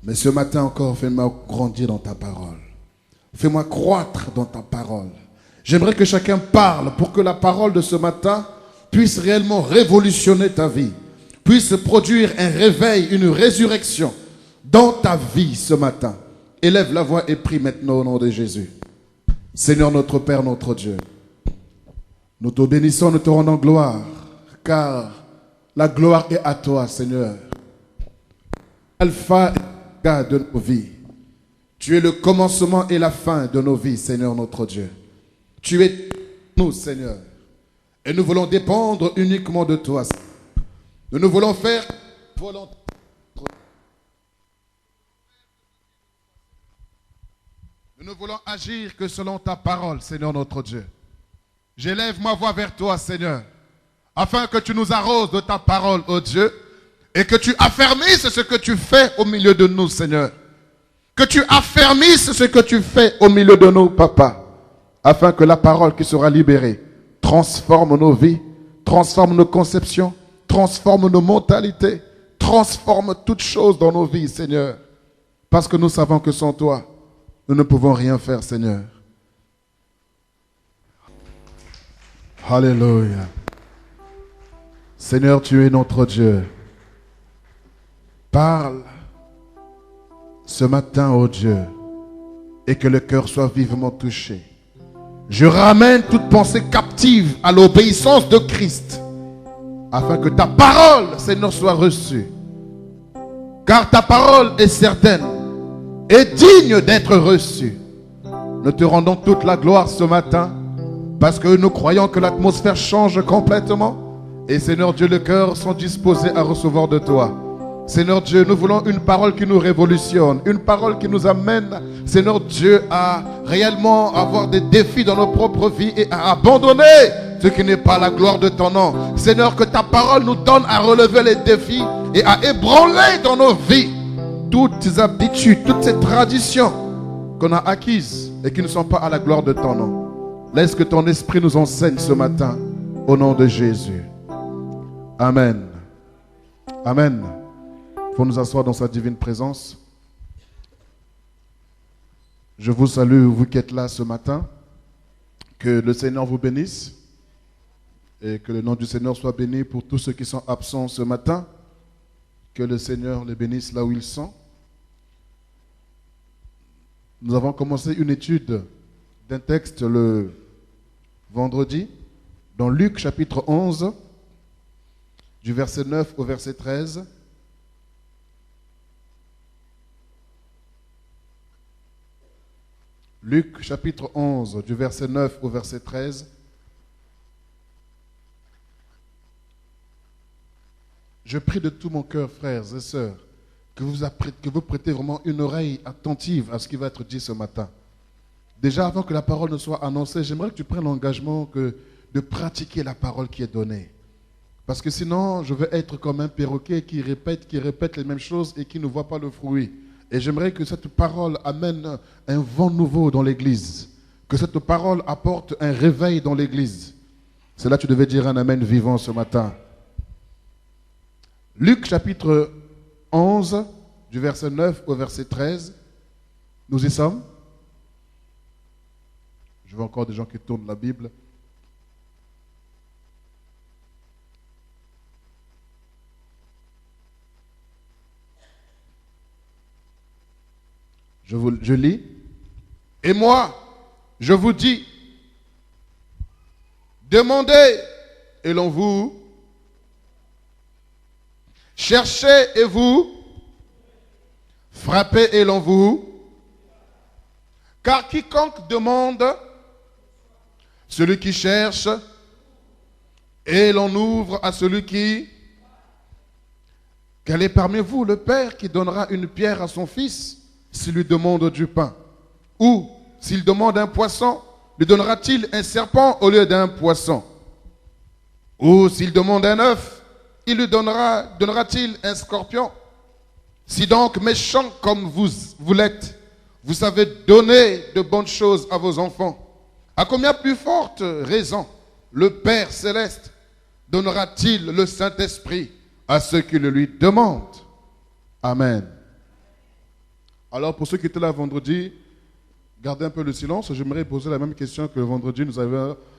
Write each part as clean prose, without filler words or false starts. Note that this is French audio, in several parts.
Mais ce matin encore, fais-moi grandir dans ta parole. Fais-moi croître dans ta parole. J'aimerais que chacun parle pour que la parole de ce matin puisse réellement révolutionner ta vie, puisse produire un réveil, une résurrection dans ta vie ce matin. Élève la voix et prie maintenant au nom de Jésus. Seigneur notre Père, notre Dieu, nous te bénissons, nous te rendons gloire, car la gloire est à toi, Seigneur. Alpha et Omega de nos vies. Tu es le commencement et la fin de nos vies, Seigneur notre Dieu. Tu es nous, Seigneur. Et nous voulons dépendre uniquement de toi. Nous voulons faire volonté. Nous ne voulons agir que selon ta parole, Seigneur notre Dieu. J'élève ma voix vers toi, Seigneur, afin que tu nous arroses de ta parole, ô Dieu, et que tu affermisses ce que tu fais au milieu de nous, Seigneur. Que tu affermisses ce que tu fais au milieu de nous, Papa, afin que la parole qui sera libérée transforme nos vies, transforme nos conceptions, transforme nos mentalités, transforme toutes choses dans nos vies, Seigneur. Parce que nous savons que sans toi, nous ne pouvons rien faire, Seigneur. Alléluia. Seigneur, tu es notre Dieu. Parle ce matin, ô Dieu, et que le cœur soit vivement touché. Je ramène toute pensée captive à l'obéissance de Christ, afin que ta parole, Seigneur, soit reçue. Car ta parole est certaine et digne d'être reçue. Nous te rendons toute la gloire ce matin, parce que nous croyons que l'atmosphère change complètement. Et Seigneur Dieu, les cœurs sont disposés à recevoir de toi. Seigneur Dieu, nous voulons une parole qui nous révolutionne, une parole qui nous amène, Seigneur Dieu, à réellement avoir des défis dans nos propres vies et à abandonner ce qui n'est pas la gloire de ton nom. Seigneur, que ta parole nous donne à relever les défis et à ébranler dans nos vies toutes ces habitudes, toutes ces traditions qu'on a acquises et qui ne sont pas à la gloire de ton nom. Laisse que ton esprit nous enseigne ce matin au nom de Jésus. Amen. Amen. Il faut nous asseoir dans sa divine présence. Je vous salue, vous qui êtes là ce matin. Que le Seigneur vous bénisse. Et que le nom du Seigneur soit béni pour tous ceux qui sont absents ce matin. Que le Seigneur les bénisse là où ils sont. Nous avons commencé une étude d'un texte le vendredi, dans Luc chapitre 11, du verset 9 au verset 13. Luc chapitre 11, du verset 9 au verset 13. Je prie de tout mon cœur, frères et sœurs, que vous prêtez vraiment une oreille attentive à ce qui va être dit ce matin. Déjà, avant que la parole ne soit annoncée, j'aimerais que tu prennes l'engagement de pratiquer la parole qui est donnée. Parce que sinon, je vais être comme un perroquet qui répète les mêmes choses et qui ne voit pas le fruit. Et j'aimerais que cette parole amène un vent nouveau dans l'église. Que cette parole apporte un réveil dans l'église. C'est là que tu devais dire un amen vivant ce matin. Luc chapitre 11, du verset 9 au verset 13. Nous y sommes. Je vois encore des gens qui tournent la Bible. Je lis. Et moi, je vous dis, demandez et l'on vous, cherchez et vous, frappez et l'on vous, car quiconque demande, celui qui cherche, et l'on ouvre à celui qui... Quel est parmi vous le père qui donnera une pierre à son fils s'il lui demande du pain? Ou s'il demande un poisson, lui donnera-t-il un serpent au lieu d'un poisson? Ou s'il demande un œuf, il lui donnera-t-il un scorpion? Si donc méchant comme vous l'êtes, vous savez donner de bonnes choses à vos enfants, à combien plus forte raison le Père Céleste donnera-t-il le Saint-Esprit à ceux qui le lui demandent? Amen. Alors pour ceux qui étaient là vendredi, gardez un peu le silence. J'aimerais poser la même question que vendredi.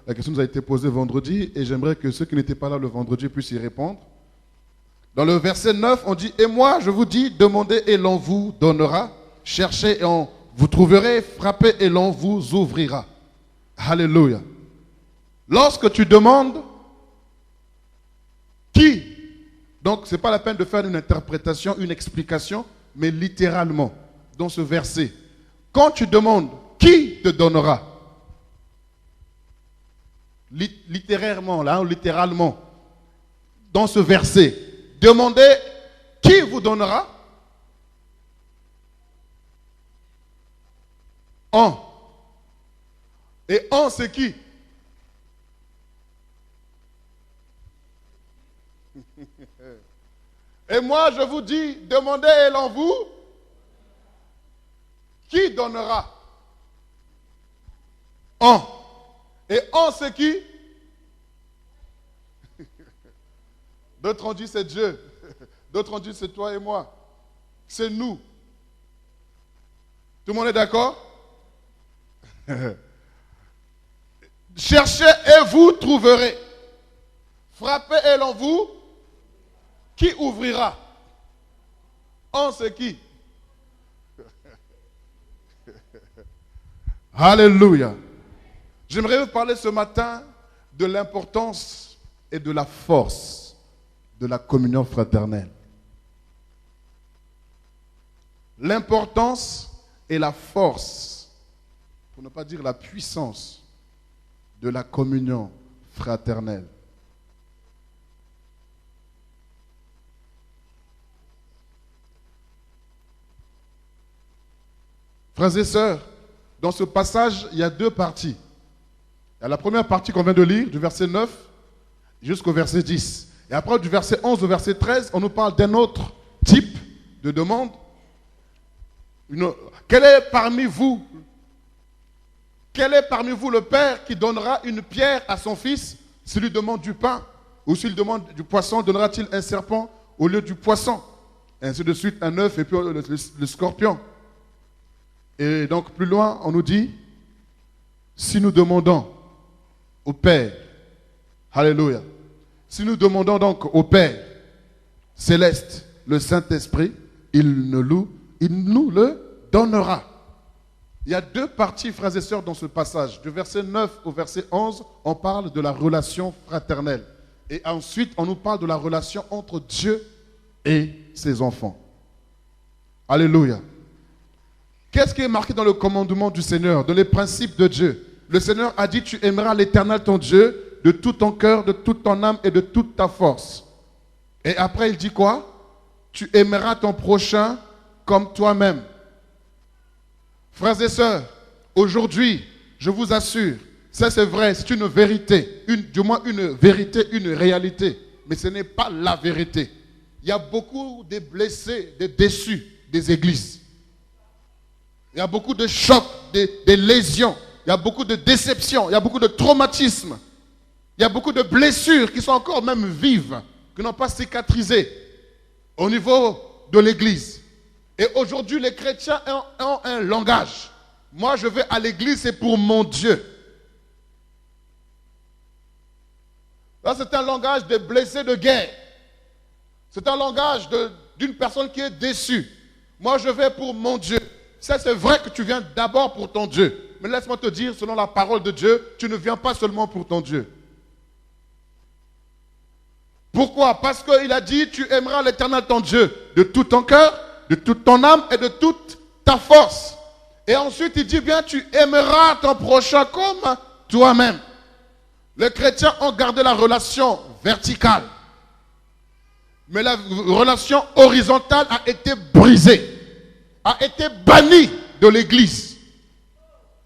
La question nous a été posée vendredi et j'aimerais que ceux qui n'étaient pas là le vendredi puissent y répondre. Dans le verset 9, on dit « Et moi, je vous dis, demandez et l'on vous donnera. Cherchez et on vous trouverez. Frappez et l'on vous ouvrira. » Alléluia. Lorsque tu demandes, qui? Donc, ce n'est pas la peine de faire une interprétation, une explication, mais littéralement, dans ce verset. Quand tu demandes, qui te donnera? Littéralement, là, littéralement, dans ce verset, demandez, qui vous donnera? Un. Et un, c'est qui? Et moi, je vous dis, demandez et l'on vous. Qui donnera? Un. Et un, c'est qui? D'autres ont dit c'est Dieu. D'autres ont dit c'est toi et moi. C'est nous. Tout le monde est d'accord? Cherchez et vous trouverez. Frappez et l'on vous. Qui ouvrira? Un, c'est qui? Alléluia. J'aimerais vous parler ce matin de l'importance et de la force de la communion fraternelle. L'importance et la force, pour ne pas dire la puissance, de la communion fraternelle. Frères et sœurs, dans ce passage, il y a deux parties. Il y a la première partie qu'on vient de lire, du verset 9 jusqu'au verset 10. Et après, du verset 11 au verset 13, on nous parle d'un autre type de demande. Quel est parmi vous le père qui donnera une pierre à son fils s'il lui demande du pain? Ou s'il demande du poisson, donnera-t-il un serpent au lieu du poisson? Et ainsi de suite, un œuf et puis le scorpion. Et donc, plus loin, on nous dit, si nous demandons au Père, alléluia, si nous demandons donc au Père céleste le Saint-Esprit, il nous le donnera. Il y a deux parties, frères et sœurs, dans ce passage. Du verset 9 au verset 11, on parle de la relation fraternelle. Et ensuite, on nous parle de la relation entre Dieu et ses enfants. Alléluia. Qu'est-ce qui est marqué dans le commandement du Seigneur, dans les principes de Dieu? Le Seigneur a dit, tu aimeras l'Éternel ton Dieu de tout ton cœur, de toute ton âme et de toute ta force. Et après, il dit quoi? Tu aimeras ton prochain comme toi-même. Frères et sœurs, aujourd'hui, je vous assure, ça c'est vrai, c'est une vérité, du moins une vérité, une réalité, mais ce n'est pas la vérité. Il y a beaucoup de blessés, de déçus des églises. Il y a beaucoup de chocs, des lésions. Il y a beaucoup de déceptions. Il y a beaucoup de traumatismes. Il y a beaucoup de blessures qui sont encore même vives, qui n'ont pas cicatrisé au niveau de l'église. Et aujourd'hui, les chrétiens ont un langage. Moi, je vais à l'église, c'est pour mon Dieu. Là, c'est un langage de blessés de guerre. C'est un langage d'une personne qui est déçue. Moi, je vais pour mon Dieu. Ça, c'est vrai que tu viens d'abord pour ton Dieu. Mais laisse-moi te dire, selon la parole de Dieu, tu ne viens pas seulement pour ton Dieu. Pourquoi? Parce qu'il a dit, tu aimeras l'Éternel ton Dieu de tout ton cœur, de toute ton âme et de toute ta force. Et ensuite, il dit bien, tu aimeras ton prochain comme toi-même. Les chrétiens ont gardé la relation verticale. Mais la relation horizontale a été brisée. A été banni de l'église,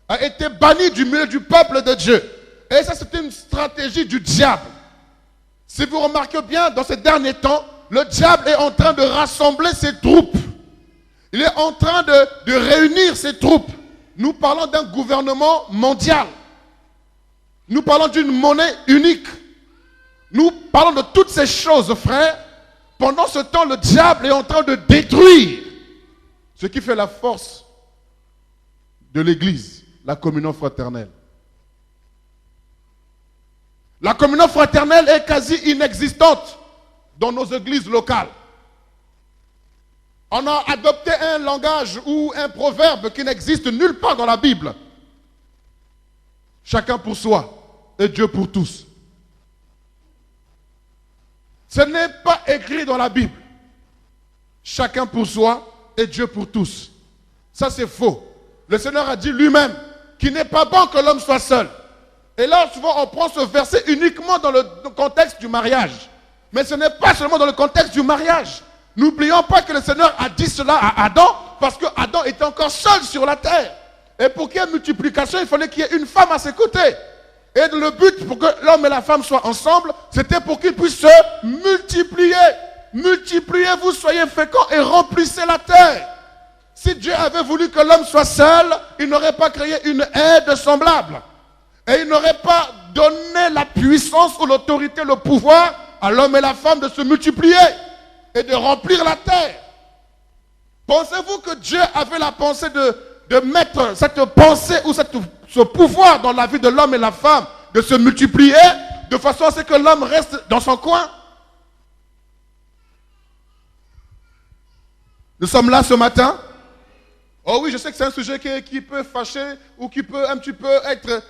a été banni du milieu du peuple de Dieu. Et ça, c'était une stratégie du diable. Si vous remarquez bien, dans ces derniers temps, le diable est en train de rassembler ses troupes. Il est en train de réunir ses troupes. Nous parlons d'un gouvernement mondial. Nous parlons d'une monnaie unique. Nous parlons de toutes ces choses, frères. Pendant ce temps, le diable est en train de détruire Ce qui fait la force de l'Église, la communion fraternelle. La communion fraternelle est quasi inexistante dans nos églises locales. On a adopté un langage ou un proverbe qui n'existe nulle part dans la Bible. Chacun pour soi et Dieu pour tous. Ce n'est pas écrit dans la Bible. Chacun pour soi et Dieu pour tous. Ça c'est faux. Le Seigneur a dit lui-même qu'il n'est pas bon que l'homme soit seul. Et là, souvent, on prend ce verset uniquement dans le contexte du mariage. Mais ce n'est pas seulement dans le contexte du mariage. N'oublions pas que le Seigneur a dit cela à Adam parce que Adam était encore seul sur la terre. Et pour qu'il y ait multiplication, il fallait qu'il y ait une femme à ses côtés. Et le but pour que l'homme et la femme soient ensemble, c'était pour qu'ils puissent se multiplier. Multipliez-vous, soyez féconds et remplissez la terre. Si Dieu avait voulu que l'homme soit seul, il n'aurait pas créé une aide semblable. Et il n'aurait pas donné la puissance ou l'autorité, le pouvoir à l'homme et la femme de se multiplier et de remplir la terre. Pensez-vous que Dieu avait la pensée de mettre cette pensée ou ce pouvoir dans la vie de l'homme et la femme, de se multiplier, de façon à ce que l'homme reste dans son coin? Nous sommes là ce matin. Oh oui, je sais que c'est un sujet qui peut fâcher ou qui peut un petit peu être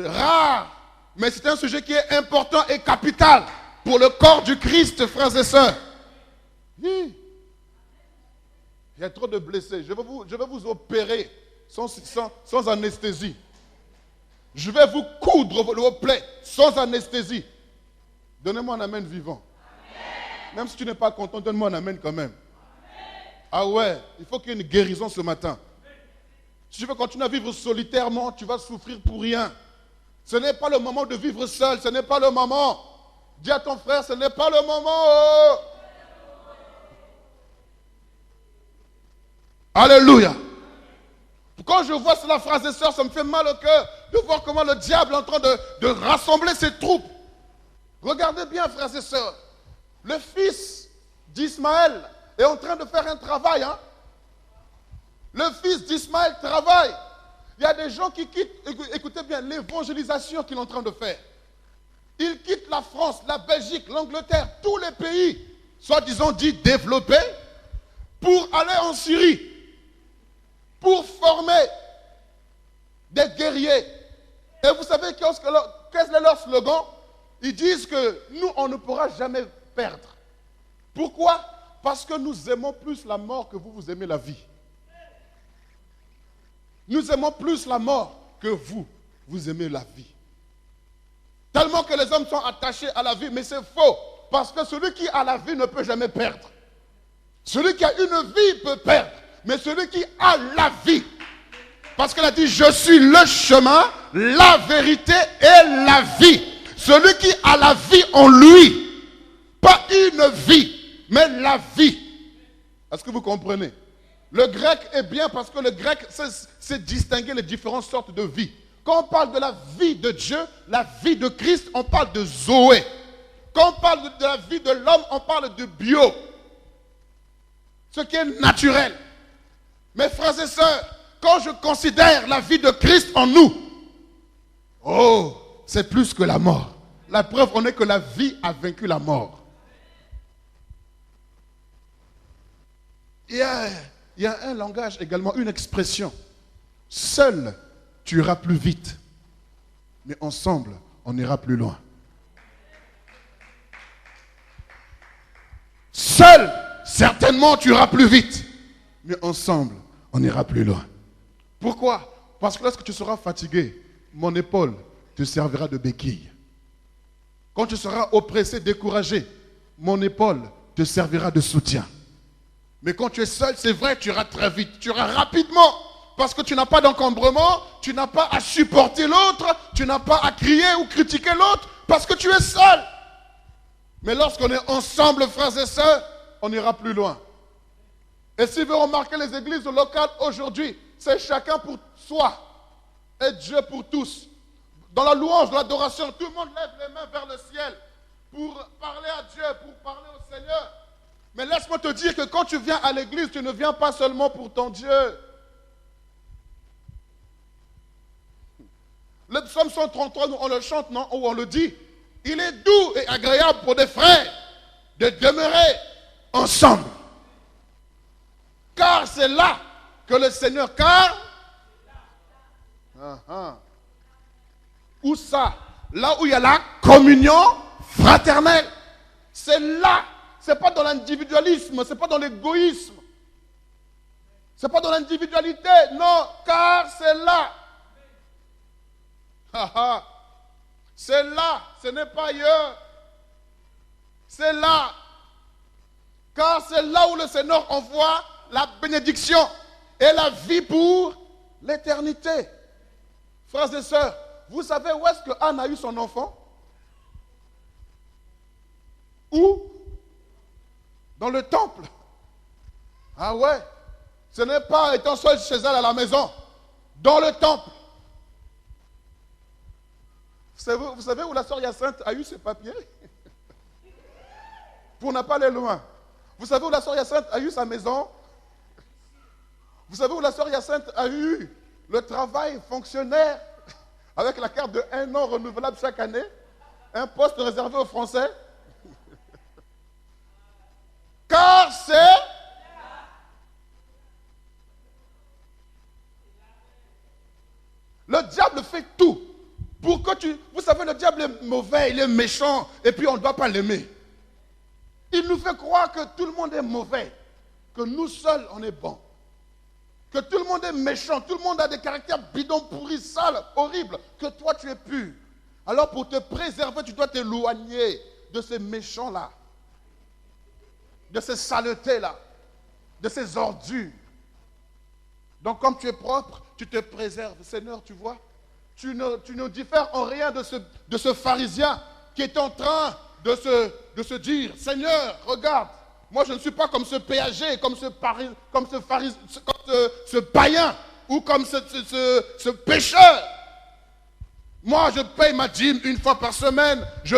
rare. Mais c'est un sujet qui est important et capital pour le corps du Christ, frères et sœurs. Oui. Il y a trop de blessés. Je vais vous opérer sans anesthésie. Je vais vous coudre vos plaies sans anesthésie. Donnez-moi un amen vivant. Amen. Même si tu n'es pas content, donne-moi un amen quand même. Ah ouais, il faut qu'il y ait une guérison ce matin. Si tu veux continuer à vivre solitairement, tu vas souffrir pour rien. Ce n'est pas le moment de vivre seul, ce n'est pas le moment. Dis à ton frère, ce n'est pas le moment. Oh. Alléluia. Quand je vois cela, frères et sœurs, ça me fait mal au cœur de voir comment le diable est en train de rassembler ses troupes. Regardez bien, frères et sœurs. Le fils d'Ismaël est en train de faire un travail. Hein? Le fils d'Ismaël travaille. Il y a des gens qui quittent, écoutez bien, l'évangélisation qu'il est en train de faire. Il quitte la France, la Belgique, l'Angleterre, tous les pays, soi-disant dits développés, pour aller en Syrie, pour former des guerriers. Et vous savez quel est leur slogan? Ils disent que nous, on ne pourra jamais perdre. Pourquoi? Parce que nous aimons plus la mort que vous aimez la vie. Nous aimons plus la mort que vous aimez la vie. Tellement que les hommes sont attachés à la vie, mais c'est faux. Parce que celui qui a la vie ne peut jamais perdre. Celui qui a une vie peut perdre, mais celui qui a la vie. Parce qu'elle a dit, je suis le chemin, la vérité et la vie. Celui qui a la vie en lui, pas une vie, mais la vie. Est-ce que vous comprenez? Le grec est bien parce que le grec sait distinguer les différentes sortes de vie. Quand on parle de la vie de Dieu, la vie de Christ, on parle de Zoé. Quand on parle de la vie de l'homme, on parle de bio. Ce qui est naturel. Mes frères et sœurs, quand je considère la vie de Christ en nous, oh, c'est plus que la mort. La preuve en est que la vie a vaincu la mort. Il y a un langage également, une expression. Seul, tu iras plus vite. Mais ensemble, on ira plus loin. Seul, certainement, tu iras plus vite. Mais ensemble, on ira plus loin. Pourquoi? Parce que lorsque tu seras fatigué, mon épaule te servira de béquille. Quand tu seras oppressé, découragé, mon épaule te servira de soutien. Mais quand tu es seul, c'est vrai, tu iras très vite, tu iras rapidement. Parce que tu n'as pas d'encombrement, tu n'as pas à supporter l'autre, tu n'as pas à crier ou critiquer l'autre, parce que tu es seul. Mais lorsqu'on est ensemble, frères et sœurs, on ira plus loin. Et si vous remarquez les églises locales aujourd'hui, c'est chacun pour soi et Dieu pour tous. Dans la louange, l'adoration, tout le monde lève les mains vers le ciel pour parler à Dieu, pour parler au Seigneur. Mais laisse-moi te dire que quand tu viens à l'église, tu ne viens pas seulement pour ton Dieu. Le psaume 133, on le chante, non? Ou on le dit. Il est doux et agréable pour des frères de demeurer ensemble. Car c'est là que le Seigneur, Où ça? Là où il y a la communion fraternelle. C'est là. C'est pas dans l'individualisme, c'est pas dans l'égoïsme. C'est pas dans l'individualité, non, car c'est là. C'est là, ce n'est pas ailleurs. C'est là. Car c'est là où le Seigneur envoie la bénédiction et la vie pour l'éternité. Frères et sœurs, vous savez où est-ce que Anne a eu son enfant? Où? Dans le temple. Ah ouais. Ce n'est pas étant seul chez elle à la maison. Dans le temple. Vous savez où la sœur Hyacinthe a eu ses papiers? Pour ne pas aller loin. Vous savez où la sœur Hyacinthe a eu sa maison? Vous savez où la sœur Hyacinthe a eu le travail fonctionnaire avec la carte de 1 an renouvelable chaque année? Un poste réservé aux Français? Car c'est... Le diable fait tout pour que tu... Vous savez, le diable est mauvais, il est méchant, et puis on ne doit pas l'aimer. Il nous fait croire que tout le monde est mauvais, que nous seuls, on est bons. Que tout le monde est méchant, tout le monde a des caractères bidons, pourris, sales, horribles, que toi tu es pur. Alors pour te préserver, tu dois t'éloigner de ces méchants-là, de ces saletés-là, de ces ordures. Donc comme tu es propre, tu te préserves. Seigneur, tu vois, tu ne diffères en rien de ce pharisien qui est en train de se dire, Seigneur, regarde, moi je ne suis pas comme ce péager, comme ce païen ou comme ce pécheur. Moi, je paye ma dîme une fois par semaine. Je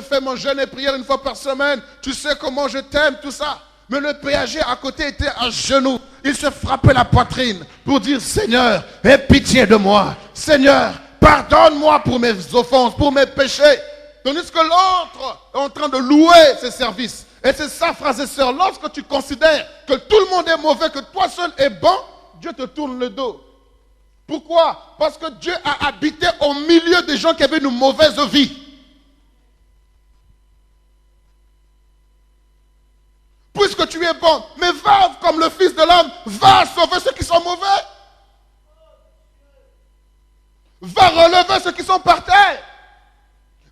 fais mon jeûne et prière une fois par semaine. Tu sais comment je t'aime, tout ça. Mais le péager à côté était à genoux. Il se frappait la poitrine pour dire, Seigneur, aie pitié de moi. Seigneur, pardonne-moi pour mes offenses, pour mes péchés. Tandis que l'autre est en train de louer ses services. Et c'est ça, frères et sœurs, lorsque tu considères que tout le monde est mauvais, que toi seul es bon, Dieu te tourne le dos. Pourquoi? Parce que Dieu a habité au milieu des gens qui avaient une mauvaise vie. Puisque tu es bon, mais va comme le Fils de l'homme, va sauver ceux qui sont mauvais. Va relever ceux qui sont par terre.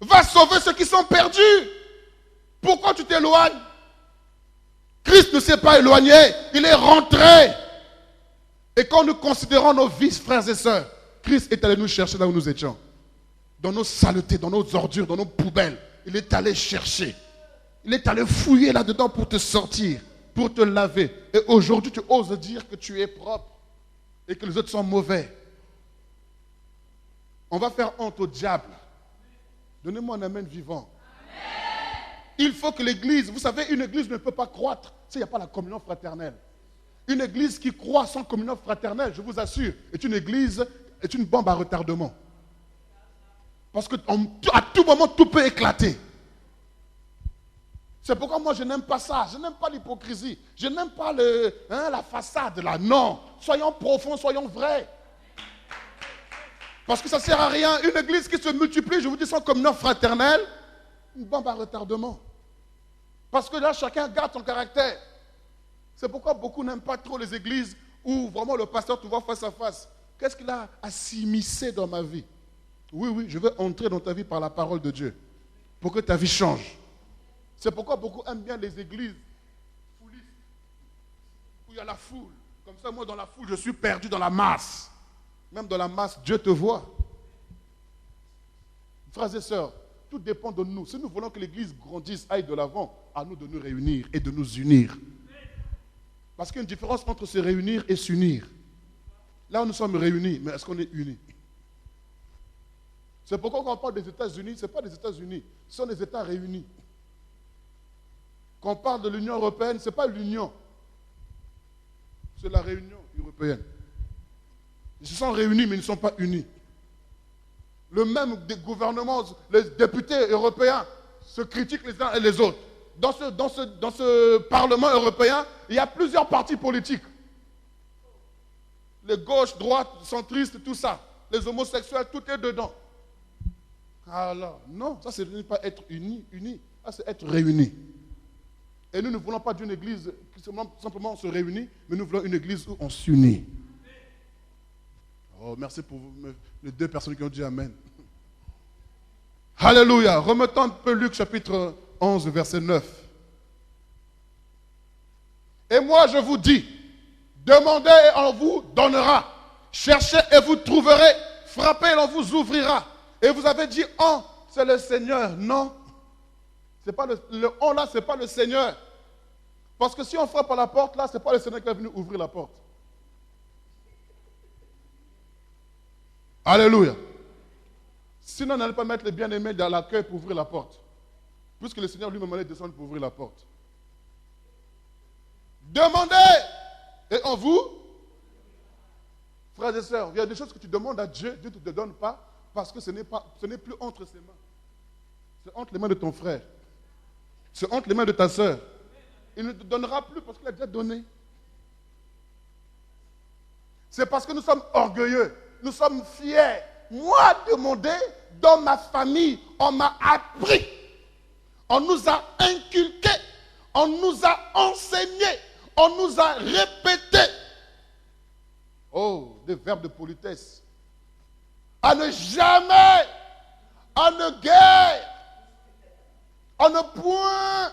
Va sauver ceux qui sont perdus. Pourquoi tu t'éloignes? Christ ne s'est pas éloigné, il est rentré. Et quand nous considérons nos vices, frères et sœurs, Christ est allé nous chercher là où nous étions. Dans nos saletés, dans nos ordures, dans nos poubelles. Il est allé chercher. Il est allé fouiller là-dedans pour te sortir, pour te laver. Et aujourd'hui, tu oses dire que tu es propre et que les autres sont mauvais. On va faire honte au diable. Donnez-moi un amen vivant. Amen. Il faut que l'église, vous savez, une église ne peut pas croître s'il n'y a pas la communion fraternelle. Une église qui croît sans communion fraternelle, je vous assure, est une église, est une bombe à retardement. Parce qu'à tout moment, tout peut éclater. C'est pourquoi moi, je n'aime pas ça. Je n'aime pas l'hypocrisie. Je n'aime pas la façade, là. Non. Soyons profonds, soyons vrais. Parce que ça ne sert à rien. Une église qui se multiplie, je vous dis, sans communion fraternelle, une bombe à retardement. Parce que là, chacun garde son caractère. C'est pourquoi beaucoup n'aiment pas trop les églises où vraiment le pasteur te voit face à face. Qu'est-ce qu'il a à s'immiscer dans ma vie? Oui, je veux entrer dans ta vie par la parole de Dieu. Pour que ta vie change. C'est pourquoi beaucoup aiment bien les églises foulistes, où il y a la foule. Comme ça, moi, dans la foule, je suis perdu dans la masse. Même dans la masse, Dieu te voit. Frères et sœurs, tout dépend de nous. Si nous voulons que l'église grandisse, aille de l'avant, à nous de nous réunir et de nous unir. Parce qu'il y a une différence entre se réunir et s'unir. Là, nous sommes réunis, mais est-ce qu'on est unis? C'est pourquoi quand on parle des États-Unis, ce n'est pas des États-Unis, ce sont des États réunis. Quand on parle de l'Union européenne, ce n'est pas l'Union. C'est la réunion européenne. Ils se sont réunis, mais ils ne sont pas unis. Le même gouvernement, les députés européens se critiquent les uns et les autres. Dans ce Parlement européen, il y a plusieurs partis politiques. Les gauches, droites, centristes, tout ça. Les homosexuels, tout est dedans. Alors, non, ça, ce n'est pas être unis. Ça, c'est être réunis. Et nous ne voulons pas d'une église qui simplement se réunit, mais nous voulons une église où on s'unit. Oh, merci pour les 2 personnes qui ont dit Amen. Alléluia. Remettons un peu Luc chapitre 11, verset 9. Et moi, je vous dis, demandez et on vous donnera. Cherchez et vous trouverez. Frappez et on vous ouvrira. Et vous avez dit, oh, c'est le Seigneur. Non. C'est pas le on là, ce n'est pas le Seigneur. Parce que si on frappe à la porte, là, ce n'est pas le Seigneur qui est venu ouvrir la porte. Alléluia. Sinon, on n'allait pas mettre les bien-aimés dans l'accueil pour ouvrir la porte. Puisque le Seigneur lui-même allait descendre pour ouvrir la porte. Demandez et on vous. Frères et sœurs, il y a des choses que tu demandes à Dieu, Dieu ne te donne pas parce que ce n'est plus entre ses mains. C'est entre les mains de ton frère. C'est entre les mains de ta sœur. Il ne te donnera plus parce qu'il a déjà donné. C'est parce que nous sommes orgueilleux. Nous sommes fiers. Moi, demander, dans ma famille, on m'a appris. On nous a inculqué. On nous a enseigné. On nous a répété. Oh, des verbes de politesse. À ne jamais, à ne guère, à ne point.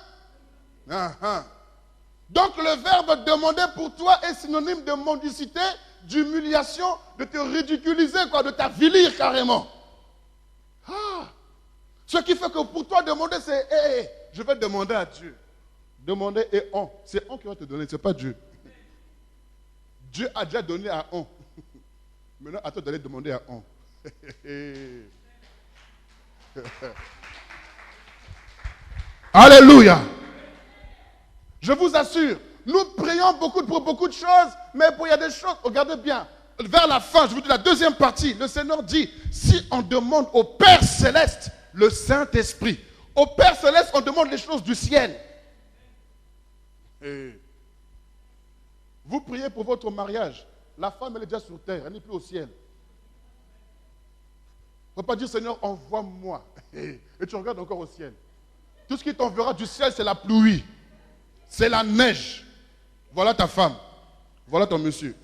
Donc le verbe demander pour toi est synonyme de mendicité, d'humiliation, de te ridiculiser, quoi, de t'avilir carrément. Ce qui fait que pour toi demander c'est je vais demander à Dieu. Demander et on. C'est on qui va te donner, ce n'est pas Dieu. Dieu a déjà donné à on. Maintenant, à toi d'aller demander à on. Alléluia. Je vous assure, nous prions pour beaucoup de choses, mais il y a des choses, regardez bien, vers la fin, je vous dis la deuxième partie, le Seigneur dit, si on demande au Père Céleste, le Saint-Esprit, au Père Céleste, on demande les choses du ciel. Et vous priez pour votre mariage, la femme elle est déjà sur terre, elle n'est plus au ciel. Il ne faut pas dire, Seigneur, envoie-moi. Et tu regardes encore au ciel. Tout ce qui t'enverra du ciel, c'est la pluie. C'est la neige. Voilà ta femme. Voilà ton monsieur.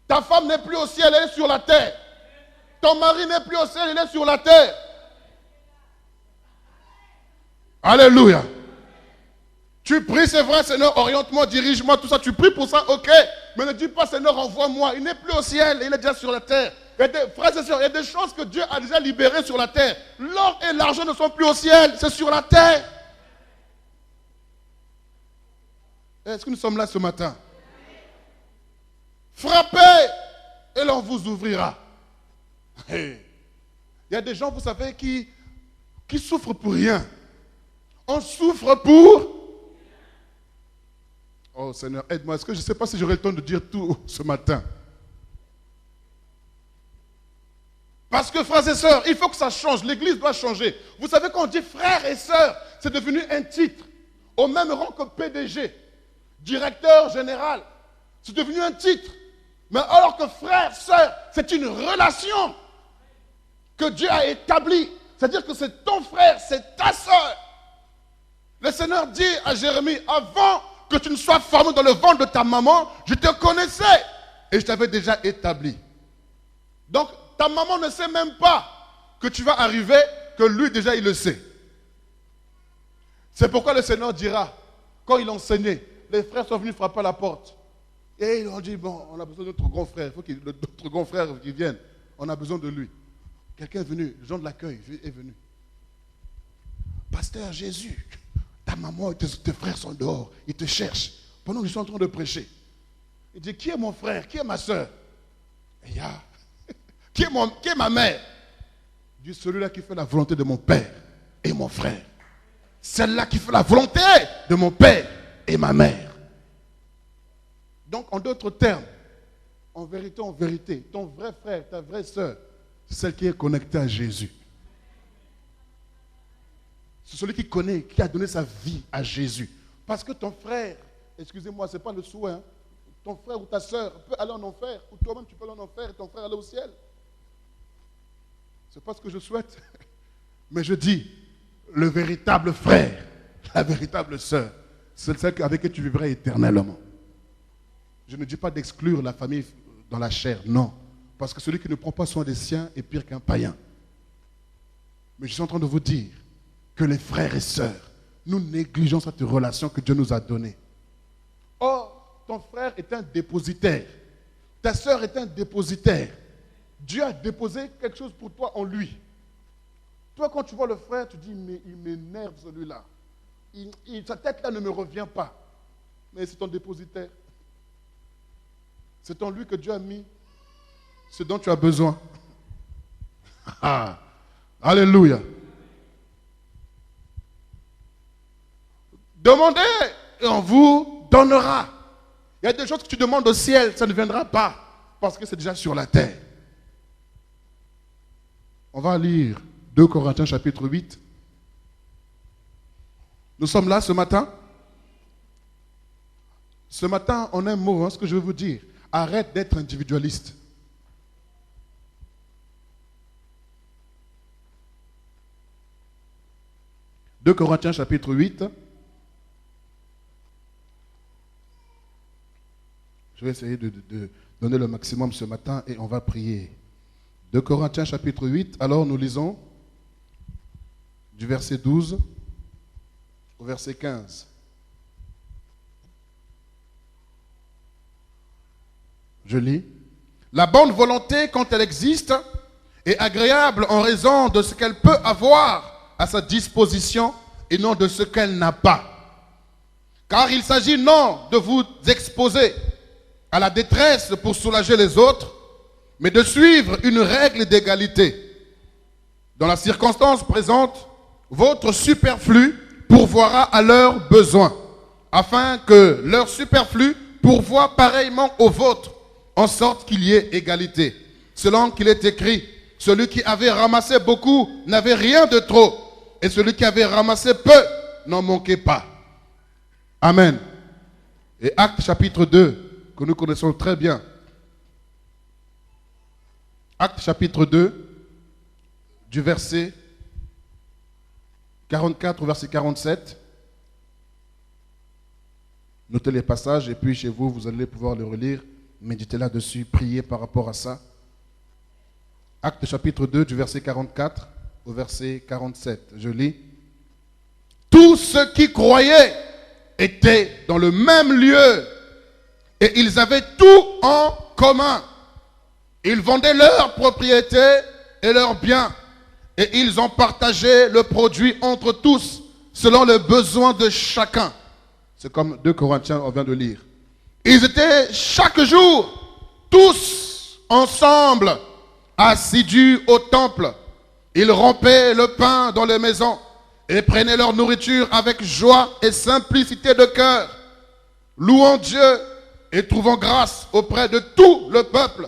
Ta femme n'est plus au ciel, elle est sur la terre. Ton mari n'est plus au ciel, il est sur la terre. Alléluia. Tu pries, c'est vrai, Seigneur, oriente-moi, dirige-moi, tout ça. Tu pries pour ça, ok. Mais ne dis pas, Seigneur, envoie-moi. Il n'est plus au ciel, il est déjà sur la terre. Frères et sœurs, il y a des choses que Dieu a déjà libérées sur la terre. L'or et l'argent ne sont plus au ciel, c'est sur la terre. Est-ce que nous sommes là ce matin? Frappez et l'on vous ouvrira. Il y a des gens, vous savez, qui souffrent pour rien. On souffre pour... Oh Seigneur, aide-moi. Est-ce que je ne sais pas si j'aurai le temps de dire tout ce matin? Parce que frères et sœurs, il faut que ça change. L'Église doit changer. Vous savez, quand on dit frères et sœurs, c'est devenu un titre. Au même rang que PDG, directeur général. C'est devenu un titre. Mais alors que frère, sœur, c'est une relation que Dieu a établie. C'est-à-dire que c'est ton frère, c'est ta sœur. Le Seigneur dit à Jérémie, avant que tu ne sois formé dans le ventre de ta maman, je te connaissais et je t'avais déjà établi. Donc, ta maman ne sait même pas que tu vas arriver, que lui déjà il le sait. C'est pourquoi le Seigneur dira, quand il enseignait, les frères sont venus frapper à la porte. Et ils ont dit, bon, on a besoin de notre grand frère, il faut que notre grand frère qui vienne. On a besoin de lui. Quelqu'un est venu, le gens de l'accueil est venu. Pasteur Jésus, ta maman et tes frères sont dehors, ils te cherchent. Pendant que je suis en train de prêcher. Il dit, qui est mon frère, qui est ma soeur? Et il y a, qui est ma mère? Il dit, celui-là qui fait la volonté de mon père et mon frère. Celle-là qui fait la volonté de mon père et ma mère. Donc, en d'autres termes, en vérité, ton vrai frère, ta vraie sœur, c'est celle qui est connectée à Jésus. C'est celui qui connaît, qui a donné sa vie à Jésus. Parce que ton frère, excusez-moi, ce n'est pas le souhait, hein, ton frère ou ta sœur peut aller en enfer, ou toi-même tu peux aller en enfer et ton frère aller au ciel. Ce n'est pas ce que je souhaite. Mais je dis, le véritable frère, la véritable sœur, c'est celle avec qui tu vivrais éternellement. Je ne dis pas d'exclure la famille dans la chair, non. Parce que celui qui ne prend pas soin des siens est pire qu'un païen. Mais je suis en train de vous dire que les frères et sœurs, nous négligeons cette relation que Dieu nous a donnée. Or, ton frère est un dépositaire. Ta sœur est un dépositaire. Dieu a déposé quelque chose pour toi en lui. Toi, quand tu vois le frère, tu dis, mais il m'énerve celui-là. Sa tête-là ne me revient pas. Mais c'est ton dépositaire. C'est en lui que Dieu a mis ce dont tu as besoin. Alléluia. Demandez et on vous donnera. Il y a des choses que tu demandes au ciel, ça ne viendra pas parce que c'est déjà sur la terre. On va lire 2 Corinthiens chapitre 8. Nous sommes là ce matin. Ce matin, en un mot, ce que je veux vous dire, arrête d'être individualiste. « 2 Corinthiens chapitre 8. Je vais essayer de donner le maximum ce matin et on va prier. 2 Corinthiens chapitre 8, alors nous lisons du verset 12 au verset 15. Je lis. La bonne volonté, quand elle existe, est agréable en raison de ce qu'elle peut avoir à sa disposition et non de ce qu'elle n'a pas. Car il s'agit non de vous exposer à la détresse pour soulager les autres, mais de suivre une règle d'égalité. Dans la circonstance présente, votre superflu pourvoira à leurs besoins, afin que leur superflu pourvoie pareillement au vôtre, en sorte qu'il y ait égalité. Selon qu'il est écrit, celui qui avait ramassé beaucoup n'avait rien de trop, et celui qui avait ramassé peu n'en manquait pas. Amen. Et Actes chapitre 2, que nous connaissons très bien. Actes chapitre 2, du verset 44 au verset 47. Notez les passages et puis chez vous, vous allez pouvoir les relire, méditer là-dessus, prier par rapport à ça. Actes chapitre 2, du verset 44 au verset 47. Je lis. Tous ceux qui croyaient étaient dans le même lieu et ils avaient tout en commun. Ils vendaient leurs propriétés et leurs biens et ils ont partagé le produit entre tous selon le besoin de chacun. C'est comme 2 Corinthiens, on vient de lire. Ils étaient chaque jour, tous ensemble, assidus au temple. Ils rompaient le pain dans les maisons et prenaient leur nourriture avec joie et simplicité de cœur, louant Dieu et trouvant grâce auprès de tout le peuple.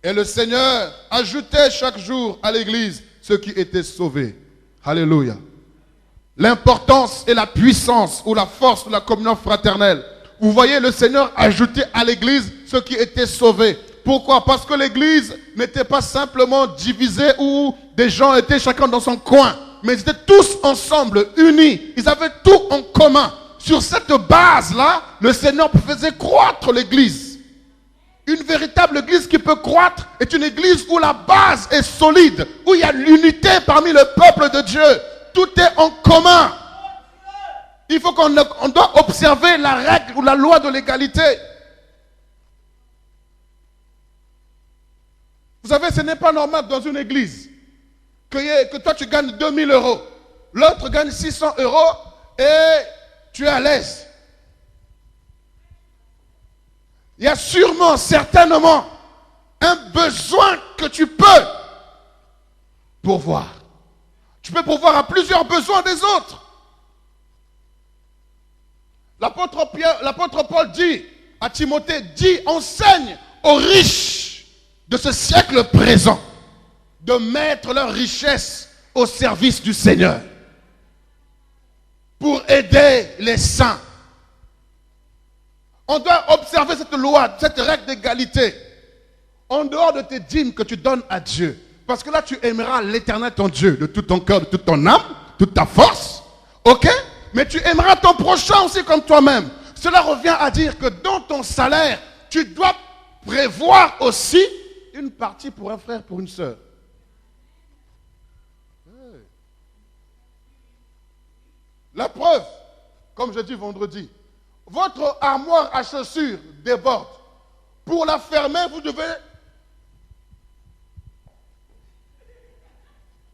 Et le Seigneur ajoutait chaque jour à l'église ceux qui étaient sauvés. Alléluia. L'importance et la puissance ou la force de la communion fraternelle. Vous voyez le Seigneur ajouter à l'église ceux qui étaient sauvés. Pourquoi? Parce que l'église n'était pas simplement divisée où des gens étaient chacun dans son coin. Mais ils étaient tous ensemble, unis. Ils avaient tout en commun. Sur cette base-là, le Seigneur faisait croître l'église. Une véritable église qui peut croître est une église où la base est solide, où il y a l'unité parmi le peuple de Dieu. Tout est en commun. Il faut qu'on doit observer la règle ou la loi de l'égalité. Vous savez, ce n'est pas normal dans une église que toi tu gagnes 2000 €, l'autre gagne 600 € et tu es à l'aise. Il y a sûrement, certainement, un besoin que tu peux pourvoir. Tu peux pourvoir à plusieurs besoins des autres. L'apôtre Paul dit à Timothée, enseigne aux riches de ce siècle présent de mettre leur richesse au service du Seigneur pour aider les saints. On doit observer cette loi, cette règle d'égalité en dehors de tes dîmes que tu donnes à Dieu. Parce que là, tu aimeras l'Éternel ton Dieu de tout ton cœur, de toute ton âme, toute ta force. Ok? Mais tu aimeras ton prochain aussi comme toi-même. Cela revient à dire que dans ton salaire, tu dois prévoir aussi une partie pour un frère, pour une sœur. La preuve, comme je dis vendredi, votre armoire à chaussures déborde. Pour la fermer, vous devez...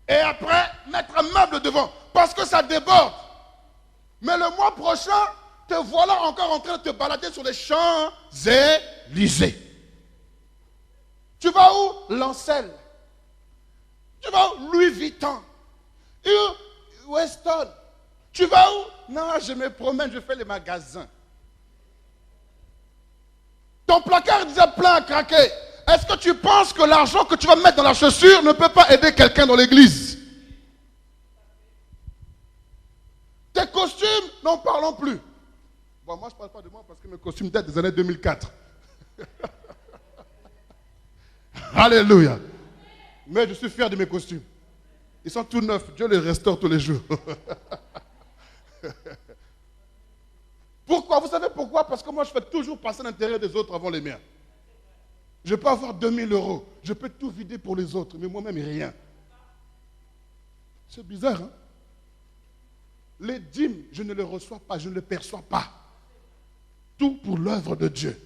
Et après, mettre un meuble devant. Parce que ça déborde. Mais le mois prochain, te voilà encore en train de te balader sur les Champs-Élysées. Tu vas où? Lancel. Tu vas où? Louis Vuitton. Weston. Tu vas où? Non, je me promène, je fais les magasins. Ton placard est déjà plein à craquer. Est-ce que tu penses que l'argent que tu vas mettre dans la chaussure ne peut pas aider quelqu'un dans l'église? Tes costumes, n'en parlons plus. Bon, moi je ne parle pas de moi parce que mes costumes datent des années 2004. Alléluia. Mais je suis fier de mes costumes. Ils sont tout neufs. Dieu les restaure tous les jours. Pourquoi? Vous savez pourquoi? Parce que moi, je fais toujours passer l'intérêt des autres avant les miens. Je peux avoir 2000 €. Je peux tout vider pour les autres, mais moi-même, rien. C'est bizarre, hein? Les dîmes, je ne les reçois pas, je ne les perçois pas. Tout pour l'œuvre de Dieu.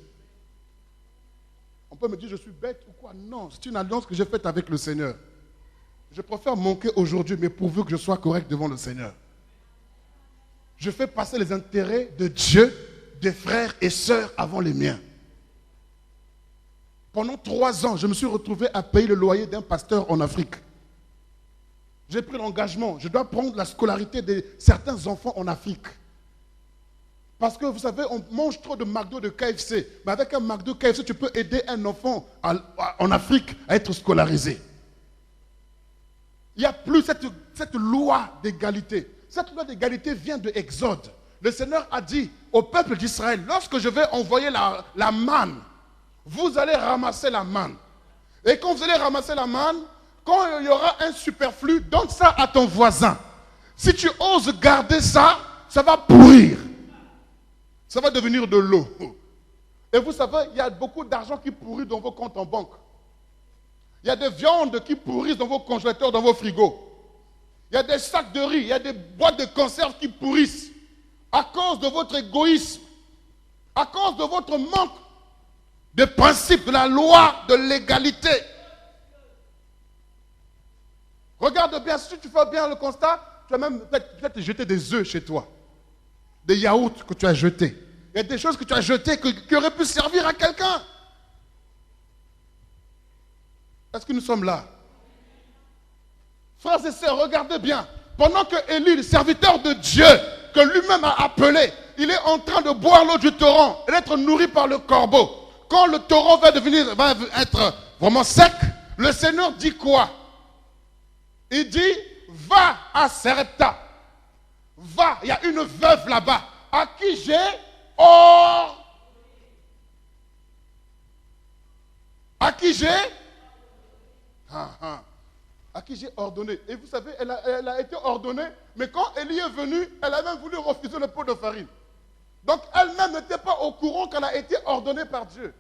On peut me dire, je suis bête ou quoi? Non, c'est une alliance que j'ai faite avec le Seigneur. Je préfère manquer aujourd'hui, mais pourvu que je sois correct devant le Seigneur. Je fais passer les intérêts de Dieu, des frères et sœurs avant les miens. Pendant 3 ans, je me suis retrouvé à payer le loyer d'un pasteur en Afrique. J'ai pris l'engagement, je dois prendre la scolarité de certains enfants en Afrique. Parce que vous savez, on mange trop de McDo, de KFC. Mais avec un McDo, KFC, tu peux aider un enfant en Afrique à être scolarisé. Il n'y a plus cette loi d'égalité. Cette loi d'égalité vient de Exode. Le Seigneur a dit au peuple d'Israël, lorsque je vais envoyer la manne, vous allez ramasser la manne. Et quand vous allez ramasser la manne, quand il y aura un superflu, donne ça à ton voisin. Si tu oses garder ça, ça va pourrir. Ça va devenir de l'eau. Et vous savez, il y a beaucoup d'argent qui pourrit dans vos comptes en banque. Il y a des viandes qui pourrissent dans vos congélateurs, dans vos frigos. Il y a des sacs de riz, il y a des boîtes de conserve qui pourrissent. À cause de votre égoïsme, à cause de votre manque de principe de la loi de l'égalité. Regarde bien, si tu fais bien le constat, tu vas même peut-être jeter des œufs chez toi. Des yaourts que tu as jetés. Il y a des choses que tu as jetées qui auraient pu servir à quelqu'un. Est-ce que nous sommes là? Frères et sœurs, regardez bien. Pendant que Élie, le serviteur de Dieu, que lui-même a appelé, il est en train de boire l'eau du torrent et d'être nourri par le corbeau. Quand le torrent va être vraiment sec, le Seigneur dit quoi? Il dit, va à Sarepta. Va, il y a une veuve là-bas, à qui j'ai À qui j'ai À qui j'ai ordonné. Et vous savez, elle a été ordonnée, mais quand Élie est venu, elle a même voulu refuser le pot de farine. Donc elle-même n'était pas au courant qu'elle a été ordonnée par Dieu.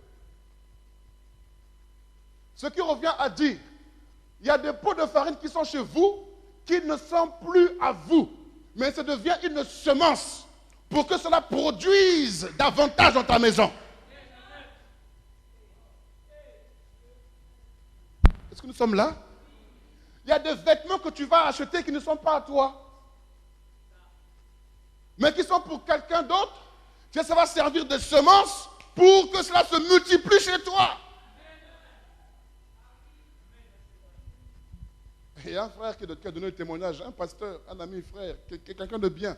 Ce qui revient à dire, il y a des pots de farine qui sont chez vous, qui ne sont plus à vous, mais ça devient une semence pour que cela produise davantage dans ta maison. Est-ce que nous sommes là? Il y a des vêtements que tu vas acheter qui ne sont pas à toi, mais qui sont pour quelqu'un d'autre. Ça va servir de semence pour que cela se multiplie chez toi. Il y a un frère qui a donné le témoignage, un pasteur, un ami frère, quelqu'un de bien.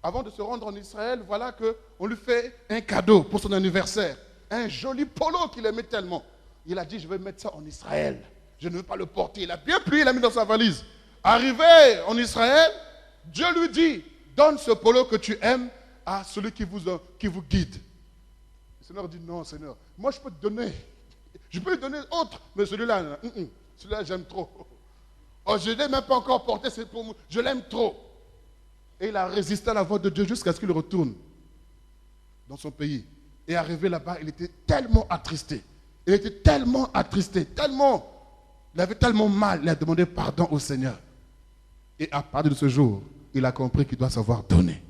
Avant de se rendre en Israël, voilà qu'on lui fait un cadeau pour son anniversaire. Un joli polo qu'il aimait tellement. Il a dit, je vais mettre ça en Israël. Je ne veux pas le porter. Il a bien plié, il l'a mis dans sa valise. Arrivé en Israël, Dieu lui dit, donne ce polo que tu aimes à celui qui vous guide. Le Seigneur dit, non Seigneur, moi je peux te donner. Je peux lui donner autre, mais celui-là, celui-là j'aime trop. Oh, je ne l'ai même pas encore porté, c'est pour moi. Je l'aime trop. Et il a résisté à la voix de Dieu jusqu'à ce qu'il retourne dans son pays. Et arrivé là-bas, il était tellement attristé. Il était tellement attristé, il avait tellement mal, il a demandé pardon au Seigneur. Et à partir de ce jour, il a compris qu'il doit savoir donner.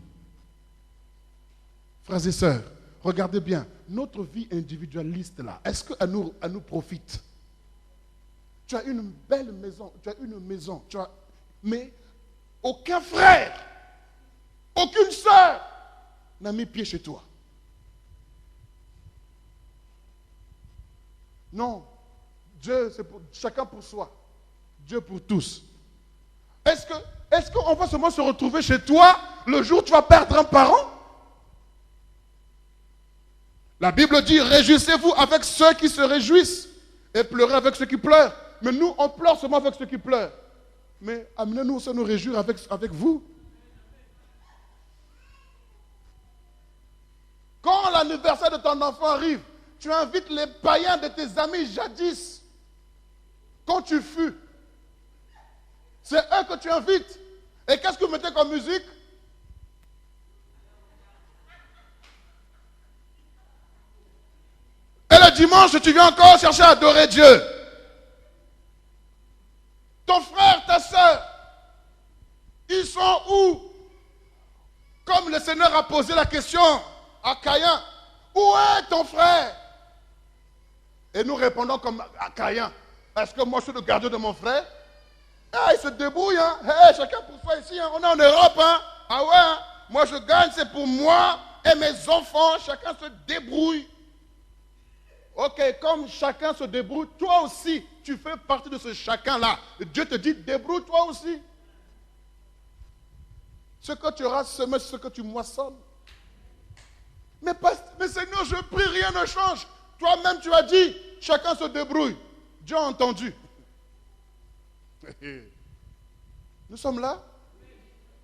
Frères et sœurs, regardez bien, notre vie individualiste là, est-ce qu'elle nous profite? Tu as une belle maison, mais aucun frère, aucune sœur n'a mis pied chez toi. Non, Dieu, c'est pour chacun pour soi, Dieu pour tous. Est-ce qu'on va seulement se retrouver chez toi le jour où tu vas perdre un parent? La Bible dit, réjouissez-vous avec ceux qui se réjouissent et pleurez avec ceux qui pleurent. Mais nous, on pleure seulement avec ceux qui pleurent. Mais amenez-nous aussi à nous réjouir avec vous. Quand l'anniversaire de ton enfant arrive, tu invites les païens de tes amis jadis. Quand tu fus, c'est eux que tu invites. Et qu'est-ce que vous mettez comme musique? Et le dimanche, tu viens encore chercher à adorer Dieu. Ton frère, ta soeur, ils sont où? Comme le Seigneur a posé la question à Caïn, où est ton frère? Et nous répondons comme à Caïn, est-ce que moi je suis le gardien de mon frère? Ah, il se débrouille, hein? Hey, chacun pour soi ici, hein? On est en Europe, hein? Ah ouais, hein? Moi je gagne, c'est pour moi et mes enfants, chacun se débrouille. Ok, comme chacun se débrouille, toi aussi, tu fais partie de ce chacun-là. Dieu te dit, débrouille-toi aussi. Ce que tu auras semé, c'est ce que tu moissonnes. Mais Seigneur, je prie, rien ne change. Toi-même, tu as dit, chacun se débrouille. Dieu a entendu. Nous sommes là?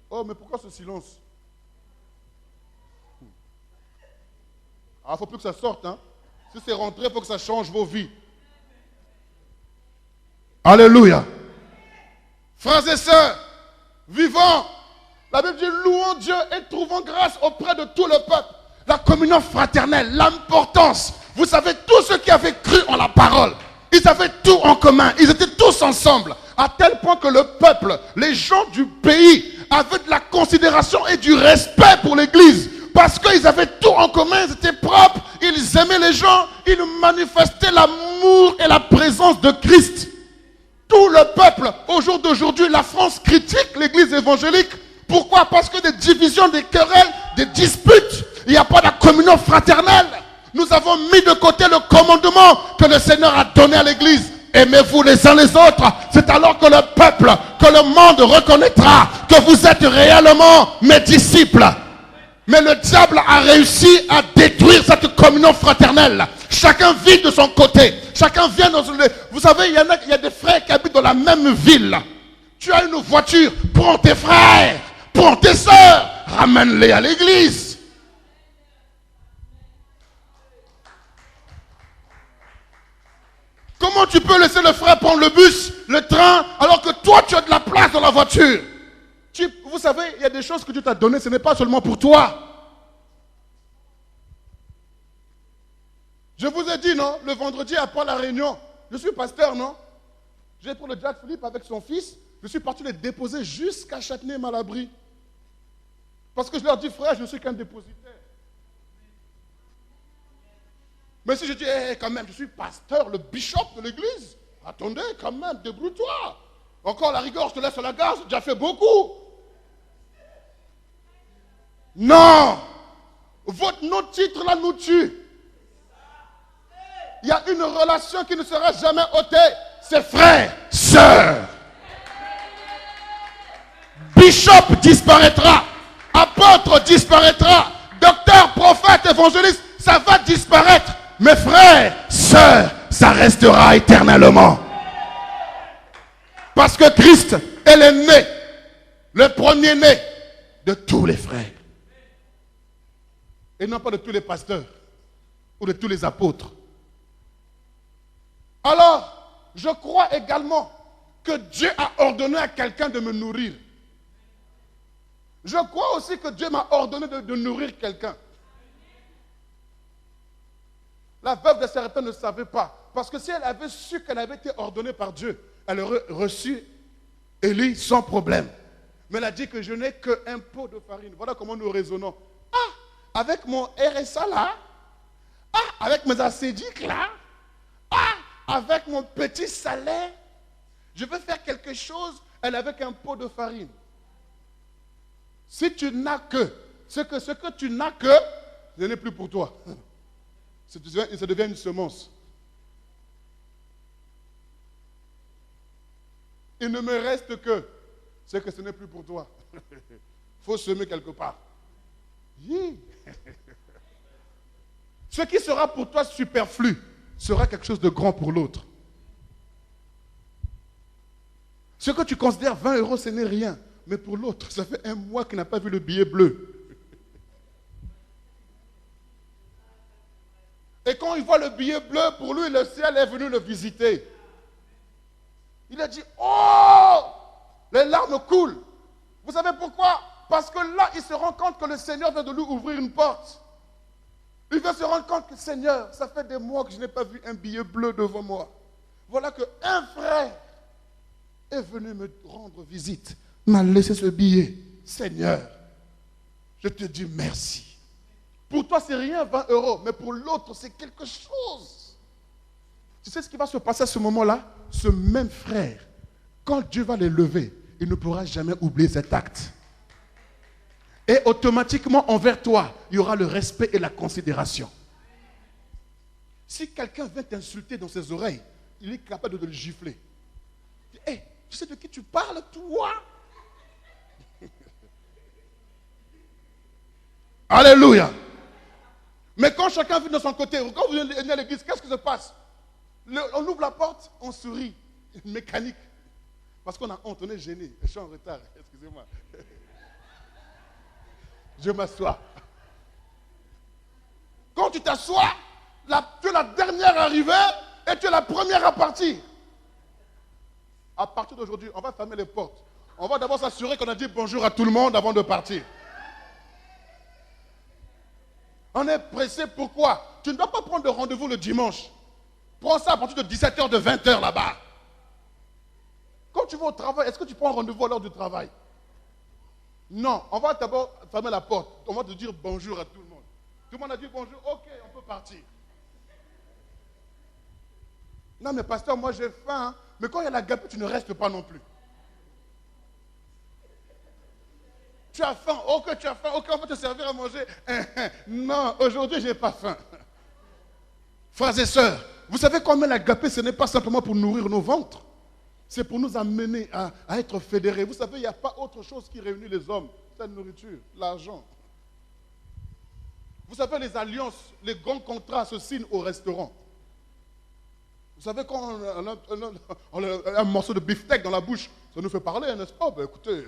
Oh, mais pourquoi ce silence? Ah, il ne faut plus que ça sorte, hein? Si c'est rentré, il faut que ça change vos vies. Alléluia. Frères et sœurs, vivons. La Bible dit, louons Dieu et trouvons grâce auprès de tout le peuple. La communion fraternelle, l'importance. Vous savez, tous ceux qui avaient cru en la parole, ils avaient tout en commun. Ils étaient tous ensemble. À tel point que le peuple, les gens du pays, avaient de la considération et du respect pour l'église. Parce qu'ils avaient tout en commun, ils étaient propres, ils aimaient les gens, ils manifestaient l'amour et la présence de Christ. Tout le peuple, au jour d'aujourd'hui, la France critique l'église évangélique. Pourquoi? Parce que des divisions, des querelles, des disputes, il n'y a pas de communion fraternelle. Nous avons mis de côté le commandement que le Seigneur a donné à l'église. Aimez-vous les uns les autres. C'est alors que le peuple, que le monde reconnaîtra que vous êtes réellement mes disciples. Mais le diable a réussi à détruire cette communion fraternelle. Chacun vit de son côté. Chacun vient dans son... Vous savez, il y a des frères qui habitent dans la même ville. Tu as une voiture, prends tes frères, prends tes soeurs, ramène-les à l'église. Comment tu peux laisser le frère prendre le bus, le train, alors que toi tu as de la place dans la voiture? Vous savez, il y a des choses que Dieu t'a données, ce n'est pas seulement pour toi. Je vous ai dit, non, le vendredi après la réunion, je suis pasteur, non? J'ai pris le Jack Philippe avec son fils, je suis parti les déposer jusqu'à Châtenay-Malabry. Parce que je leur dis, frère, je ne suis qu'un dépositaire. Mais si je dis, quand même, je suis pasteur, le bishop de l'église, attendez, quand même, débrouille-toi. Encore la rigueur, je te laisse à la gare, j'ai déjà fait beaucoup. Non, notre titre là nous tue. Il y a une relation qui ne sera jamais ôtée. C'est frère, sœur. Bishop disparaîtra. apôtre disparaîtra. Docteur, prophète, évangéliste, ça va disparaître. Mes frères, sœurs, ça restera éternellement. Parce que Christ est l'aîné, le premier-né de tous les frères. Et non pas de tous les pasteurs ou de tous les apôtres. Alors, je crois également que Dieu a ordonné à quelqu'un de me nourrir. Je crois aussi que Dieu m'a ordonné de nourrir quelqu'un. La veuve de Sarepta ne savait pas. Parce que si elle avait su qu'elle avait été ordonnée par Dieu, elle aurait reçu Élie sans problème. Mais elle a dit que je n'ai qu'un pot de farine. Voilà comment nous raisonnons. Ah, avec mon RSA là. Ah, avec mes acédiques là. Ah, avec mon petit salaire. Je veux faire quelque chose, elle avec un pot de farine. Si tu n'as que, ce que tu n'as que, ce n'est plus pour toi. Ça devient une semence. Il ne me reste que ce n'est plus pour toi. Il faut semer quelque part. Ce qui sera pour toi superflu sera quelque chose de grand pour l'autre. Ce que tu considères 20 €, ce n'est rien. Mais pour l'autre, ça fait un mois qu'il n'a pas vu le billet bleu. Et quand il voit le billet bleu, pour lui, le ciel est venu le visiter. Il a dit, oh, les larmes coulent. Vous savez pourquoi? Parce que là, il se rend compte que le Seigneur vient de lui ouvrir une porte. Il vient se rendre compte que, Seigneur, ça fait des mois que je n'ai pas vu un billet bleu devant moi. Voilà qu'un frère est venu me rendre visite, m'a laissé ce billet. Seigneur, je te dis merci. Pour toi, c'est rien, 20 €, mais pour l'autre, c'est quelque chose. Tu sais ce qui va se passer à ce moment-là? Ce même frère, quand Dieu va l'élever, il ne pourra jamais oublier cet acte. Et automatiquement, envers toi, il y aura le respect et la considération. Si quelqu'un vient t'insulter dans ses oreilles, il est capable de le gifler. Hé, tu sais de qui tu parles, toi? Alléluia. Mais quand chacun vit de son côté, quand vous venez à l'église, qu'est-ce qui se passe? On ouvre la porte, on sourit. Mécanique. Parce qu'on a honte, on est gêné. Je suis en retard, excusez-moi. Je m'assois. Quand tu t'assois, tu es la dernière arrivée et tu es la première à partir. À partir d'aujourd'hui, on va fermer les portes. On va d'abord s'assurer qu'on a dit bonjour à tout le monde avant de partir. On est pressé, pourquoi? Tu ne dois pas prendre de rendez-vous le dimanche. Prends ça à partir de 17h, de 20h là-bas. Quand tu vas au travail, est-ce que tu prends un rendez-vous à l'heure du travail? Non, on va d'abord fermer la porte. On va te dire bonjour à tout le monde. Tout le monde a dit bonjour, ok, on peut partir. Non mais pasteur, moi j'ai faim, hein. Mais quand il y a la gapée, tu ne restes pas non plus. Tu as faim, ok, tu as faim, ok, on va te servir à manger. Non, aujourd'hui je n'ai pas faim. Frères et sœurs, vous savez combien la gapée, ce n'est pas simplement pour nourrir nos ventres. C'est pour nous amener à être fédérés. Vous savez, il n'y a pas autre chose qui réunit les hommes. C'est la nourriture, l'argent. Vous savez, les alliances, les grands contrats se signent au restaurant. Vous savez, quand on a un morceau de beefsteak dans la bouche, ça nous fait parler, n'est-ce pas? Ben écoutez,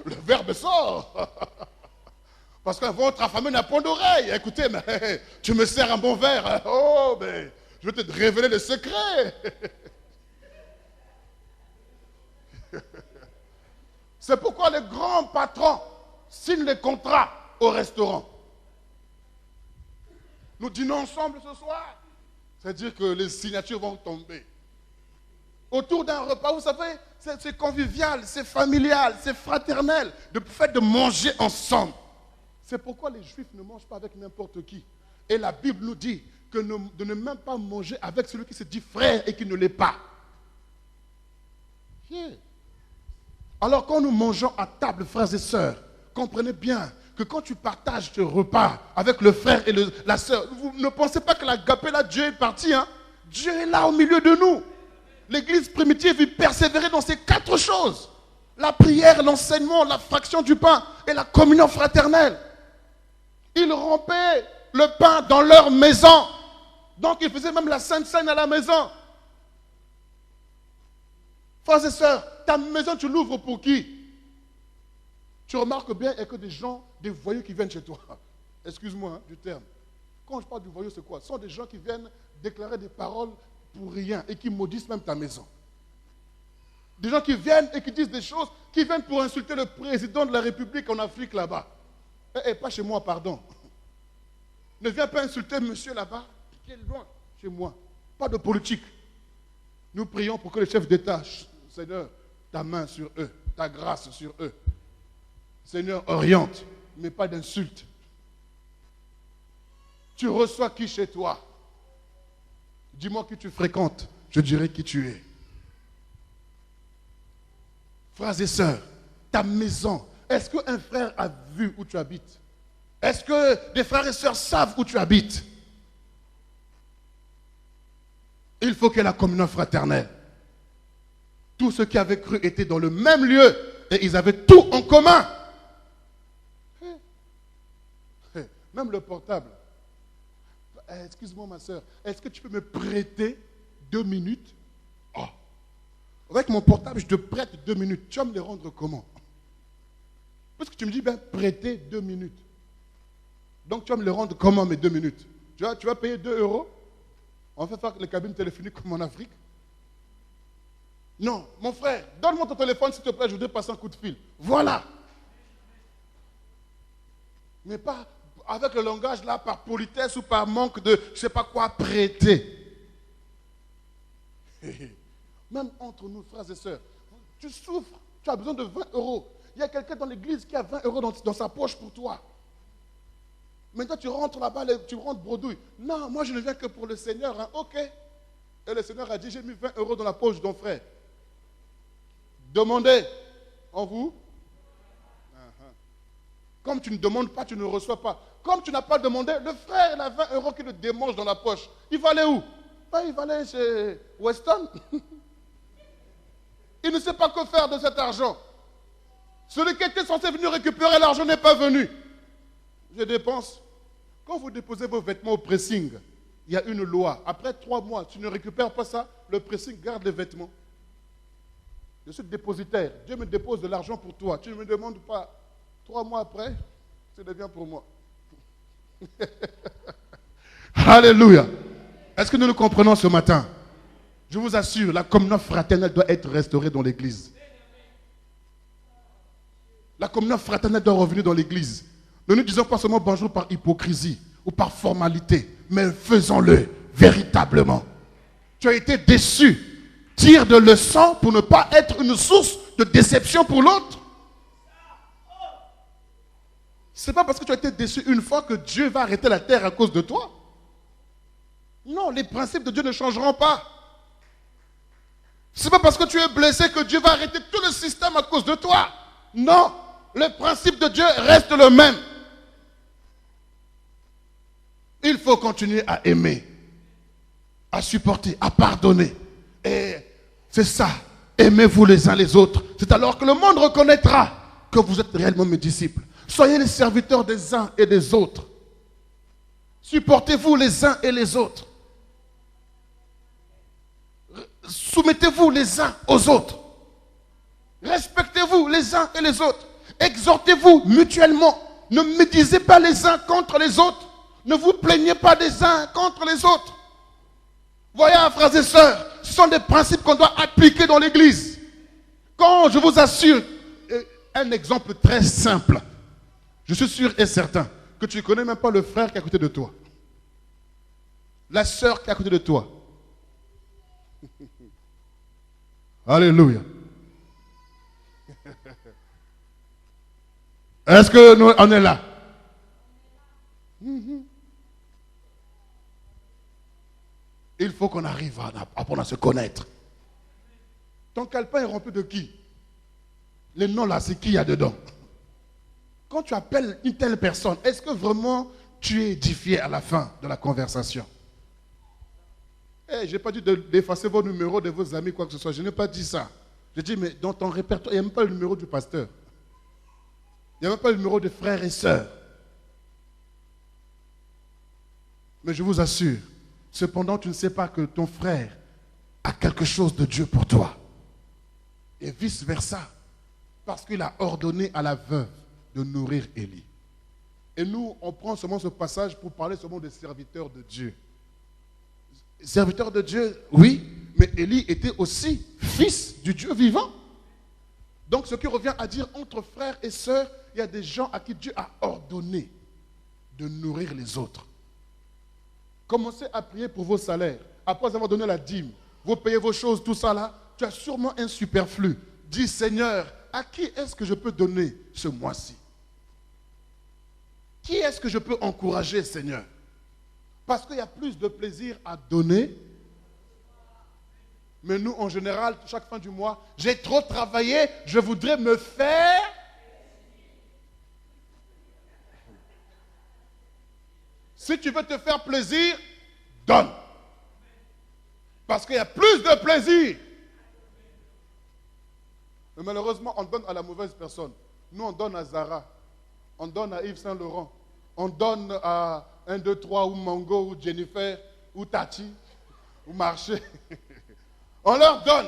le verbe sort. Parce qu'un ventre affamé n'a point d'oreille. Écoutez, mais tu me sers un bon verre. Oh, ben, je vais te révéler le secret. C'est pourquoi les grands patrons signent les contrats au restaurant. Nous dînons ensemble ce soir. C'est-à-dire que les signatures vont tomber. Autour d'un repas, vous savez, c'est convivial, c'est familial, c'est fraternel. Le fait de manger ensemble. C'est pourquoi les Juifs ne mangent pas avec n'importe qui. Et la Bible nous dit que de ne même pas manger avec celui qui se dit frère et qui ne l'est pas. Yeah. Alors quand nous mangeons à table, frères et sœurs, comprenez bien que quand tu partages ce repas avec le frère et la sœur, vous ne pensez pas que l'agapé là, Dieu est parti. Hein? Dieu est là au milieu de nous. L'église primitive, il persévérait dans ces 4 choses. la prière, l'enseignement, la fraction du pain et la communion fraternelle. Ils rompaient le pain dans leur maison. Donc ils faisaient même la Sainte Seine à la maison. Frères et sœurs, ta maison, tu l'ouvres pour qui? Tu remarques bien, il n'y a que des gens, des voyous qui viennent chez toi. Excuse-moi du terme. Quand je parle du voyou, c'est quoi? Ce sont des gens qui viennent déclarer des paroles pour rien et qui maudissent même ta maison. Des gens qui viennent et qui disent des choses, qui viennent pour insulter le président de la République en Afrique là-bas. Pas chez moi, pardon. Ne viens pas insulter monsieur là-bas, qui est loin, chez moi. Pas de politique. Nous prions pour que les chefs d'État, Seigneur, ta main sur eux, ta grâce sur eux. Seigneur, oriente, mais pas d'insulte. Tu reçois qui chez toi? Dis-moi qui tu fréquentes, je dirai qui tu es. Frères et sœurs, ta maison, est-ce qu'un frère a vu où tu habites? Est-ce que des frères et sœurs savent où tu habites? Il faut qu'il y ait la communion fraternelle. Tous ceux qui avaient cru étaient dans le même lieu et ils avaient tout en commun. Même le portable. Excuse-moi ma soeur, est-ce que tu peux me prêter 2 minutes? Oh. Avec mon portable, je te prête 2 minutes. Tu vas me les rendre comment? Parce que tu me dis, prêter 2 minutes. Donc tu vas me les rendre comment mes 2 minutes? Tu vas payer 2 euros? On va faire les cabines téléphoniques comme en Afrique? Non, mon frère, donne-moi ton téléphone s'il te plaît, je voudrais passer un coup de fil. Voilà. Mais pas avec le langage là, par politesse ou par manque de, je ne sais pas quoi, prêter. Même entre nous, frères et sœurs, tu souffres, tu as besoin de 20 euros. Il y a quelqu'un dans l'église qui a 20 euros dans sa poche pour toi. Maintenant, tu rentres là-bas, tu rentres bredouille. Non, moi, je ne viens que pour le Seigneur. Hein. Ok. Et le Seigneur a dit, j'ai mis 20 euros dans la poche de ton frère. Demandez en vous. Comme tu ne demandes pas, tu ne reçois pas. Comme tu n'as pas demandé, le frère, il a 20 euros qui le démange dans la poche. Il va aller où? Il va aller chez Weston. Il ne sait pas quoi faire de cet argent. Celui qui était censé venir récupérer l'argent n'est pas venu. Je dépense. Quand vous déposez vos vêtements au pressing, il y a une loi. Après 3 mois, tu ne récupères pas ça, le pressing garde les vêtements. Je suis dépositaire. Dieu me dépose de l'argent pour toi. Tu ne me demandes pas. 3 mois après, ça devient pour moi. Alléluia. Est-ce que nous le comprenons ce matin? Je vous assure, la communion fraternelle doit être restaurée dans l'église. La communion fraternelle doit revenir dans l'église. Ne nous disons pas seulement bonjour par hypocrisie ou par formalité, mais faisons-le véritablement. Tu as été déçu. Tire de leçons pour ne pas être une source de déception pour l'autre. Ce n'est pas parce que tu as été déçu une fois que Dieu va arrêter la terre à cause de toi. Non, les principes de Dieu ne changeront pas. Ce n'est pas parce que tu es blessé que Dieu va arrêter tout le système à cause de toi. Non, le principe de Dieu reste le même. Il faut continuer à aimer, à supporter, à pardonner. Et c'est ça, aimez-vous les uns les autres. C'est alors que le monde reconnaîtra que vous êtes réellement mes disciples. Soyez les serviteurs des uns et des autres. Supportez-vous les uns et les autres. Soumettez-vous les uns aux autres. Respectez-vous les uns et les autres. Exhortez-vous mutuellement. Ne médisez pas les uns contre les autres. Ne vous plaignez pas des uns contre les autres. Voyez, frères et sœurs, ce sont des principes qu'on doit appliquer dans l'église. Quand je vous assure, un exemple très simple, je suis sûr et certain que tu ne connais même pas le frère qui est à côté de toi. La sœur qui est à côté de toi. Alléluia. Est-ce que nous, on est là? Il faut qu'on arrive à apprendre à se connaître. Ton calepin est rempli de qui? Les noms là, c'est qui il y a dedans? Quand tu appelles une telle personne, est-ce que vraiment tu es édifié à la fin de la conversation? Je n'ai pas dit d'effacer vos numéros de vos amis, quoi que ce soit. Je n'ai pas dit ça. Je dis, mais dans ton répertoire, il n'y a même pas le numéro du pasteur. Il n'y a même pas le numéro de frères et sœurs. Mais je vous assure, cependant, tu ne sais pas que ton frère a quelque chose de Dieu pour toi. Et vice-versa. Parce qu'il a ordonné à la veuve de nourrir Élie. Et nous, on prend seulement ce passage pour parler seulement des serviteurs de Dieu. Serviteurs de Dieu, oui, mais Élie était aussi fils du Dieu vivant. Donc ce qui revient à dire entre frères et sœurs, il y a des gens à qui Dieu a ordonné de nourrir les autres. Commencez à prier pour vos salaires. Après avoir donné la dîme, vous payez vos choses, tout ça là, tu as sûrement un superflu. Dis Seigneur, à qui est-ce que je peux donner ce mois-ci? Qui est-ce que je peux encourager, Seigneur? Parce qu'il y a plus de plaisir à donner. Mais nous, en général, chaque fin du mois, j'ai trop travaillé, je voudrais me faire. Si tu veux te faire plaisir, donne. Parce qu'il y a plus de plaisir. Mais malheureusement, on donne à la mauvaise personne. Nous, on donne à Zara. On donne à Yves Saint Laurent. On donne à 1, 2, 3 ou Mango ou Jennifer ou Tati ou Marché. On leur donne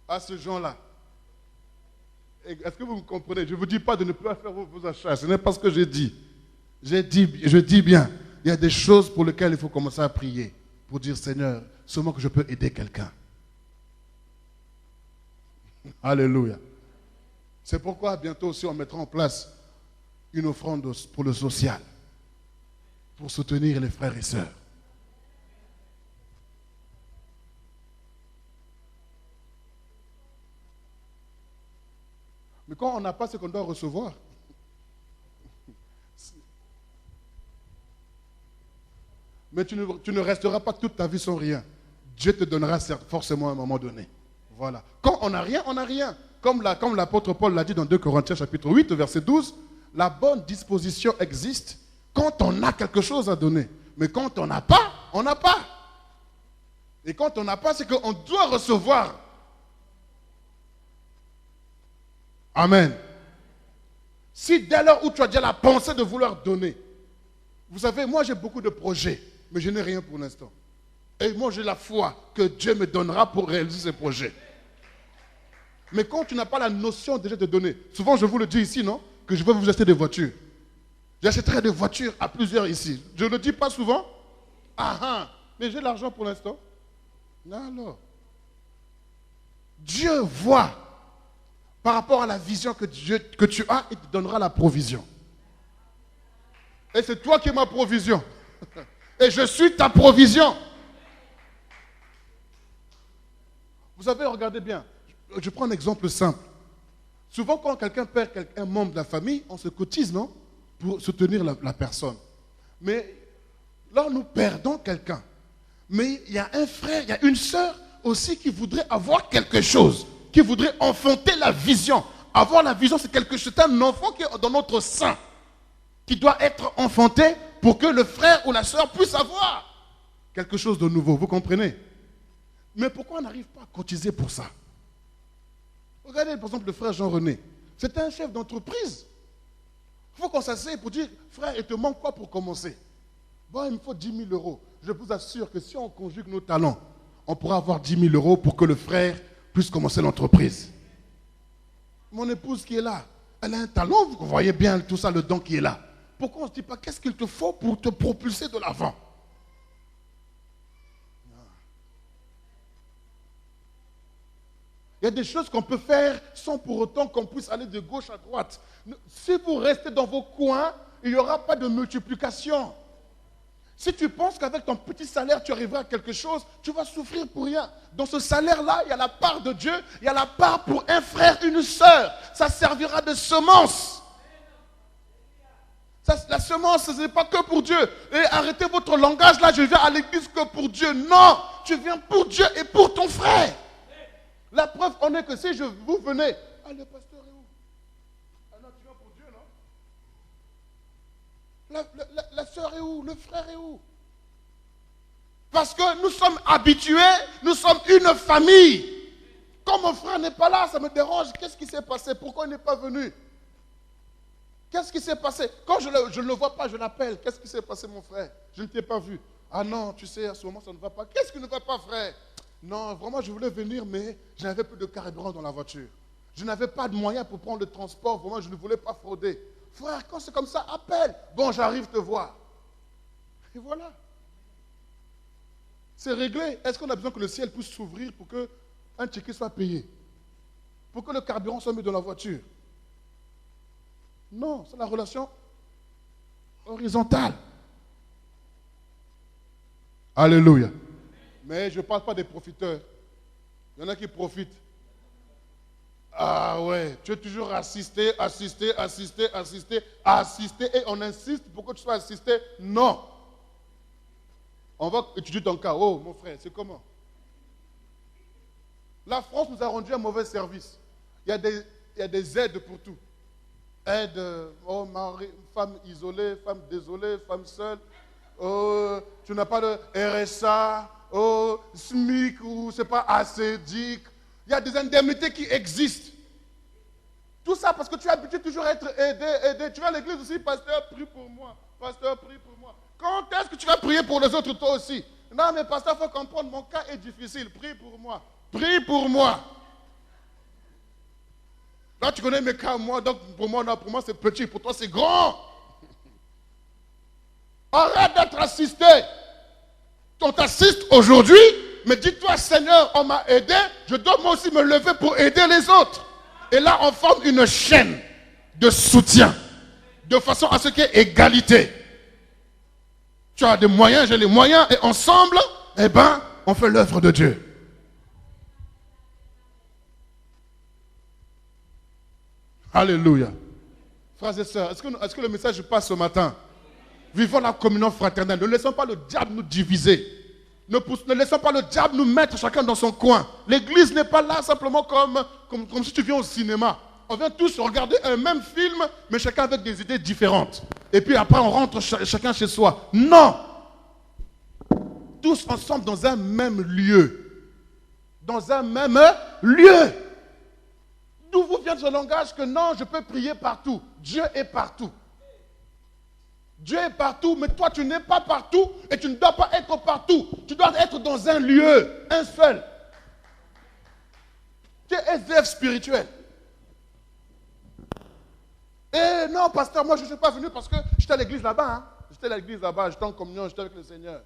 à ce gens-là. Est-ce que vous me comprenez? Je ne vous dis pas de ne plus faire vos achats. Ce n'est pas ce que j'ai dit. Je dis bien, il y a des choses pour lesquelles il faut commencer à prier. Pour dire, Seigneur, seulement que je peux aider quelqu'un. Alléluia. C'est pourquoi bientôt aussi on mettra en place une offrande pour le social. Pour soutenir les frères et sœurs. Mais quand on n'a pas ce qu'on doit recevoir, mais tu ne resteras pas toute ta vie sans rien. Dieu te donnera forcément à un moment donné. Voilà. Quand on n'a rien, on n'a rien. Comme l'apôtre Paul l'a dit dans 2 Corinthiens chapitre 8, verset 12, la bonne disposition existe quand on a quelque chose à donner. Mais quand on n'a pas, on n'a pas. Et quand on n'a pas, c'est qu'on doit recevoir. Amen. Si dès lors où tu as déjà la pensée de vouloir donner, vous savez, moi j'ai beaucoup de projets, mais je n'ai rien pour l'instant. Et moi j'ai la foi que Dieu me donnera pour réaliser ces projets. Mais quand tu n'as pas la notion déjà de donner, souvent je vous le dis ici, non? Que je vais vous acheter des voitures. J'achèterai des voitures à plusieurs ici. Je ne le dis pas souvent. Mais j'ai l'argent pour l'instant. Alors, Dieu voit par rapport à la vision que tu as, il te donnera la provision. Et c'est toi qui es ma provision. Et je suis ta provision. Vous savez, regardez bien. Je prends un exemple simple. Souvent, quand quelqu'un perd un membre de la famille, on se cotise, non? Pour soutenir la personne. Mais là, nous perdons quelqu'un. Mais il y a un frère, il y a une sœur aussi qui voudrait avoir quelque chose, qui voudrait enfanter la vision. Avoir la vision, c'est un enfant qui est dans notre sein, qui doit être enfanté pour que le frère ou la sœur puisse avoir quelque chose de nouveau. Vous comprenez? Mais pourquoi on n'arrive pas à cotiser pour ça? Regardez par exemple le frère Jean-René. C'est un chef d'entreprise. Il faut qu'on s'asseye pour dire, frère, il te manque quoi pour commencer? Bon, il me faut 10 000 euros. Je vous assure que si on conjugue nos talents, on pourra avoir 10 000 euros pour que le frère puisse commencer l'entreprise. Mon épouse qui est là, elle a un talent, vous voyez bien tout ça, le don qui est là. Pourquoi on ne se dit pas, qu'est-ce qu'il te faut pour te propulser de l'avant? Il y a des choses qu'on peut faire sans pour autant qu'on puisse aller de gauche à droite. Si vous restez dans vos coins, il n'y aura pas de multiplication. Si tu penses qu'avec ton petit salaire, tu arriveras à quelque chose, tu vas souffrir pour rien. Dans ce salaire-là, il y a la part de Dieu, il y a la part pour un frère, une sœur. Ça servira de semence. La semence, ce n'est pas que pour Dieu. Et arrêtez votre langage là, je viens à l'église que pour Dieu. Non, tu viens pour Dieu et pour ton frère. La preuve en est que si vous venez, le pasteur est où? Non, tu viens pour Dieu, non? La sœur est où? Le frère est où? Parce que nous sommes habitués, nous sommes une famille. Quand mon frère n'est pas là, ça me dérange. Qu'est-ce qui s'est passé? Pourquoi il n'est pas venu? Qu'est-ce qui s'est passé? Quand je ne le vois pas, je l'appelle. Qu'est-ce qui s'est passé, mon frère? Je ne t'ai pas vu. Ah non, tu sais, à ce moment, ça ne va pas. Qu'est-ce qui ne va pas, frère? Non, vraiment, je voulais venir, mais je n'avais plus de carburant dans la voiture. Je n'avais pas de moyens pour prendre le transport. Vraiment, je ne voulais pas frauder. Frère, quand c'est comme ça, appelle. Bon, j'arrive te voir. Et voilà. C'est réglé. Est-ce qu'on a besoin que le ciel puisse s'ouvrir pour qu'un ticket soit payé? Pour que le carburant soit mis dans la voiture? Non, c'est la relation horizontale. Alléluia. Mais je ne parle pas des profiteurs. Il y en a qui profitent. Ah ouais, tu es toujours assisté, et on insiste pour que tu sois assisté. Non. On va étudier ton cas. Oh, mon frère, c'est comment? La France nous a rendu un mauvais service. Il y a des aides pour tout. Aide, oh, mari, femme isolée, femme désolée, femme seule. Oh, tu n'as pas de RSA, oh, SMIC ou c'est pas ACDIC. Il y a des indemnités qui existent. Tout ça parce que tu es habitué toujours à être aidé. Tu vas à l'église aussi, pasteur, prie pour moi. Pasteur, prie pour moi. Quand est-ce que tu vas prier pour les autres, toi aussi? Non, mais pasteur, il faut comprendre, mon cas est difficile. Prie pour moi. Prie pour moi. Là, tu connais mes cas, moi, donc pour moi, c'est petit, pour toi, c'est grand. Arrête d'être assisté. On t'assiste aujourd'hui, mais dis-toi, Seigneur, on m'a aidé, je dois moi aussi me lever pour aider les autres. Et là, on forme une chaîne de soutien, de façon à ce qu'il y ait égalité. Tu as des moyens, j'ai les moyens, et ensemble, eh ben, on fait l'œuvre de Dieu. Alléluia. Frères et sœurs, est-ce que le message passe ce matin? Vivons la communion fraternelle. Ne laissons pas le diable nous diviser. Ne laissons pas le diable nous mettre chacun dans son coin. L'église n'est pas là simplement comme si tu viens au cinéma. On vient tous regarder un même film, mais chacun avec des idées différentes. Et puis après, on rentre chacun chez soi. Non! Tous ensemble dans un même lieu. Dans un même lieu. D'où vous vient ce langage que non, je peux prier partout. Dieu est partout. Dieu est partout, mais toi tu n'es pas partout et tu ne dois pas être partout. Tu dois être dans un lieu, un seul. Tu es SDF spirituel. Et non, pasteur, moi je ne suis pas venu parce que j'étais à l'église là-bas. Hein. J'étais à l'église là-bas, j'étais en communion, j'étais avec le Seigneur.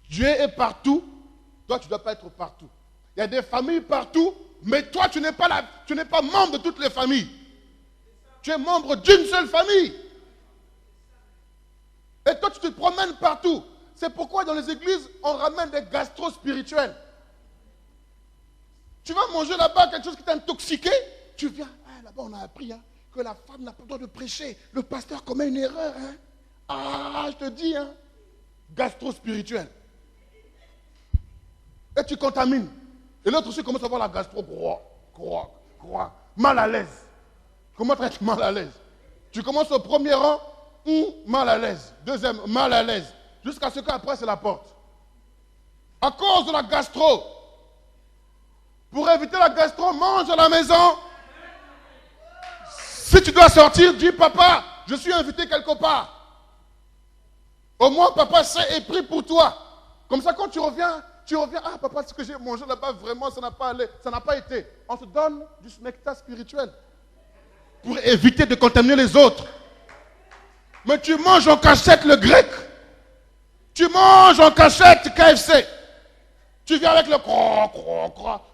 Dieu est partout, toi tu ne dois pas être partout. Il y a des familles partout, mais toi tu n'es pas là, tu n'es pas membre de toutes les familles. Tu es membre d'une seule famille. Et toi, tu te promènes partout. C'est pourquoi dans les églises, on ramène des gastro-spirituels. Tu vas manger là-bas quelque chose qui t'a intoxiqué, tu viens, ah, là-bas on a appris que la femme n'a pas le droit de prêcher. Le pasteur commet une erreur. Hein. Ah, je te dis, hein. Gastro-spirituel. Et tu contamines. Et l'autre aussi commence à avoir la gastro, mal à l'aise. Comment être mal à l'aise? Tu commences au premier rang, mal à l'aise. Deuxième, mal à l'aise. Jusqu'à ce qu'après, c'est la porte. À cause de la gastro. Pour éviter la gastro, mange à la maison. Si tu dois sortir, dis papa, je suis invité quelque part. Au moins, papa sait et prie pour toi. Comme ça, quand tu reviens, ah papa, ce que j'ai mangé là-bas, vraiment, ça n'a pas allé, ça n'a pas été. On te donne du smecta spirituel. Pour éviter de contaminer les autres. Mais tu manges en cachette le grec. Tu manges en cachette KFC. Tu viens avec le croc.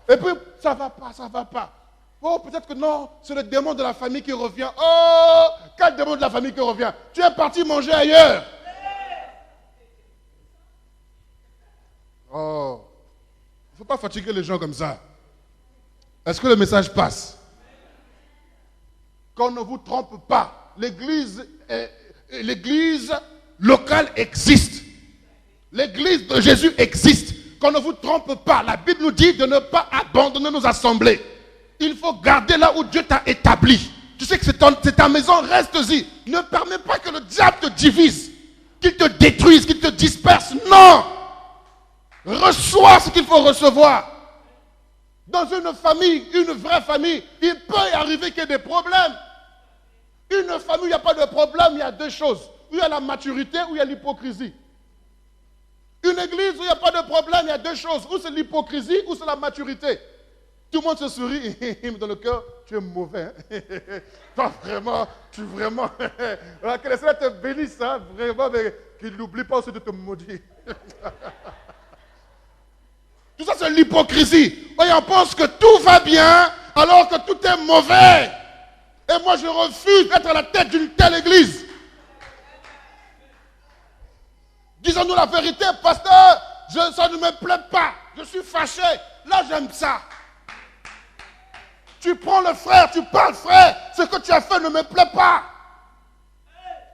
Et puis, ça va pas. Oh, peut-être que non, c'est le démon de la famille qui revient. Oh, quel démon de la famille qui revient? Tu es parti manger ailleurs. Oh, il ne faut pas fatiguer les gens comme ça. Est-ce que le message passe? Qu'on ne vous trompe pas. L'église locale existe. L'église de Jésus existe. Qu'on ne vous trompe pas. La Bible nous dit de ne pas abandonner nos assemblées. Il faut garder là où Dieu t'a établi. Tu sais que c'est ta maison, reste-y. Ne permets pas que le diable te divise, qu'il te détruise, qu'il te disperse. Non! Reçois ce qu'il faut recevoir. Dans une famille, une vraie famille, il peut y arriver qu'il y ait des problèmes. Une famille où il n'y a pas de problème, il y a deux choses. Où il y a la maturité, où il y a l'hypocrisie. Une église où il n'y a pas de problème, il y a deux choses. Où c'est l'hypocrisie, où c'est la maturité. Tout le monde se sourit, dans le cœur, tu es mauvais. Hein? Toi, vraiment, tu vraiment. Que le Seigneur te bénisse, hein? Vraiment, mais qu'il n'oublie pas aussi de te maudire. Tout ça, c'est l'hypocrisie. Oui, on pense que tout va bien, alors que tout est mauvais. Et moi, je refuse d'être à la tête d'une telle église. Disons-nous la vérité, pasteur, ça ne me plaît pas. Je suis fâché. Là, j'aime ça. Tu prends le frère, tu parles frère. Ce que tu as fait ne me plaît pas.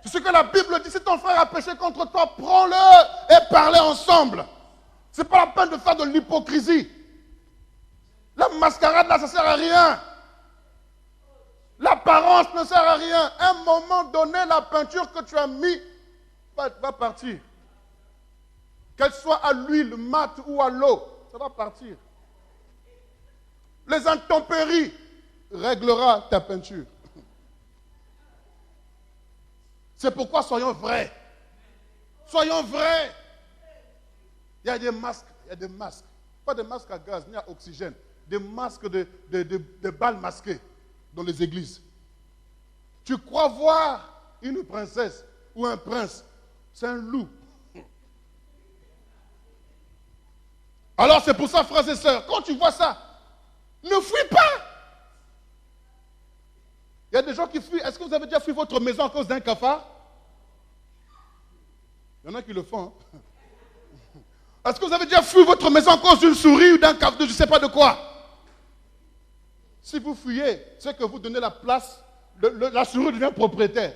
C'est ce que la Bible dit. Si ton frère a péché contre toi, prends-le et parlez ensemble. Ce n'est pas la peine de faire de l'hypocrisie. La mascarade, là, ça ne sert à rien. L'apparence ne sert à rien. À un moment donné, la peinture que tu as mis va partir. Qu'elle soit à l'huile, mat ou à l'eau, ça va partir. Les intempéries réglera ta peinture. C'est pourquoi soyons vrais. Soyons vrais. Il y a des masques, Pas des masques à gaz ni à oxygène. Des masques de balles masquées dans les églises. Tu crois voir une princesse ou un prince, c'est un loup. Alors c'est pour ça, frères et sœurs, quand tu vois ça, ne fuis pas. Il y a des gens qui fuient. Est-ce que vous avez déjà fui votre maison à cause d'un cafard? Il y en a qui le font. Hein? Est-ce que vous avez déjà fui votre maison à cause d'une souris ou d'un cafard, de je ne sais pas de quoi? Si vous fuyez, c'est que vous donnez la place, la souris devient propriétaire.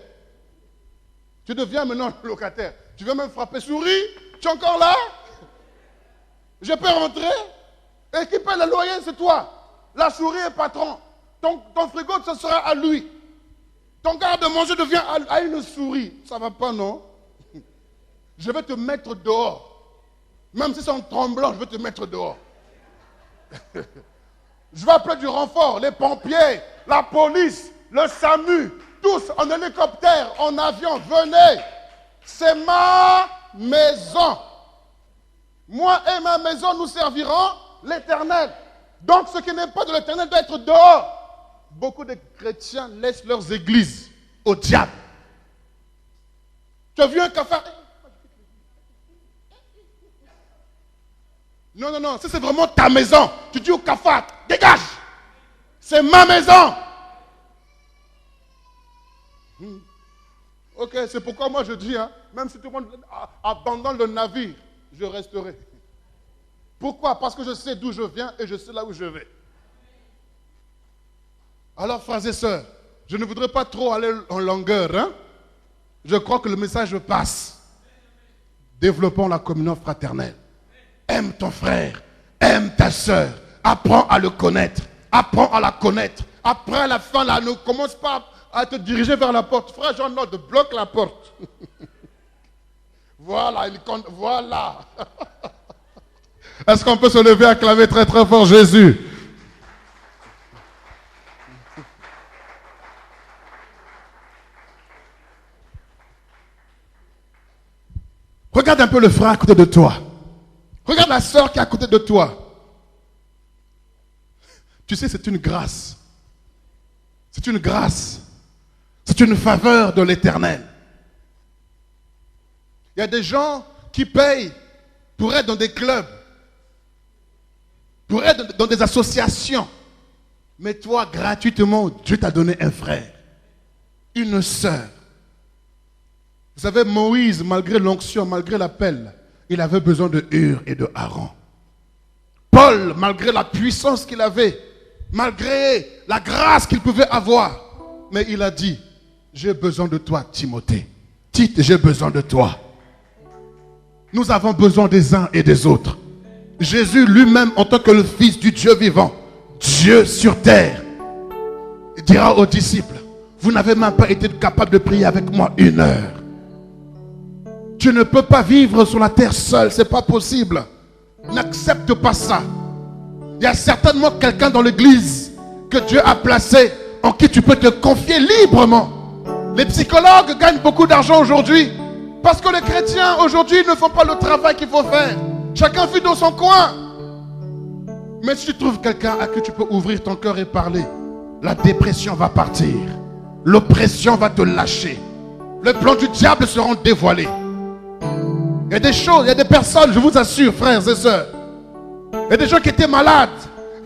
Tu deviens maintenant locataire. Tu veux même frapper souris? Tu es encore là? Je peux rentrer? Et qui paie le loyer, c'est toi. La souris est patron. Ton frigo, ce sera à lui. Ton garde-manger devient à une souris. Ça ne va pas, non? Je vais te mettre dehors. Même si c'est en tremblant, je vais te mettre dehors. Je vais appeler du renfort, les pompiers, la police, le SAMU, tous en hélicoptère, en avion, venez. C'est ma maison. Moi et ma maison, nous servirons l'Éternel. Donc ce qui n'est pas de l'Éternel doit être dehors. Beaucoup de chrétiens laissent leurs églises au diable. Tu as vu un cafard? Non, non, si c'est vraiment ta maison, tu dis au cafard, dégage. C'est ma maison. Ok, c'est pourquoi moi je dis, hein, même si tout le monde abandonne le navire, je resterai. Pourquoi? Parce que je sais d'où je viens et je sais là où je vais. Alors, frères et sœurs, je ne voudrais pas trop aller en longueur. Hein? Je crois que le message passe. Développons la communion fraternelle. Aime ton frère, aime ta sœur. Apprends à le connaître. Apprends à la connaître. Après, à la fin, là, ne commence pas à te diriger vers la porte. Frère Jean-Claude, bloque la porte. Voilà, il compte. Voilà. Est-ce qu'on peut se lever et acclamer très très fort Jésus? Regarde un peu le frère à côté de toi. Regarde la sœur qui est à côté de toi. Tu sais, c'est une grâce. C'est une grâce. C'est une faveur de l'Éternel. Il y a des gens qui payent pour être dans des clubs, pour être dans des associations. Mais toi, gratuitement, Dieu t'a donné un frère, une sœur. Vous savez, Moïse, malgré l'onction, malgré l'appel, il avait besoin de Hur et de Aaron. Paul, malgré la puissance qu'il avait, malgré la grâce qu'il pouvait avoir, mais il a dit, j'ai besoin de toi, Timothée. Tite, j'ai besoin de toi. Nous avons besoin des uns et des autres. Jésus lui-même, en tant que le Fils du Dieu vivant, Dieu sur terre, dira aux disciples, vous n'avez même pas été capable de prier avec moi 1 heure. Tu ne peux pas vivre sur la terre seul, c'est pas possible. N'accepte pas ça. Il y a certainement quelqu'un dans l'église que Dieu a placé en qui tu peux te confier librement. Les psychologues gagnent beaucoup d'argent aujourd'hui parce que les chrétiens aujourd'hui ne font pas le travail qu'il faut faire. Chacun vit dans son coin. Mais si tu trouves quelqu'un à qui tu peux ouvrir ton cœur et parler, la dépression va partir. L'oppression va te lâcher. Les plans du diable seront dévoilés. Il y a des choses, il y a des personnes, je vous assure, frères et sœurs. Il y a des gens qui étaient malades,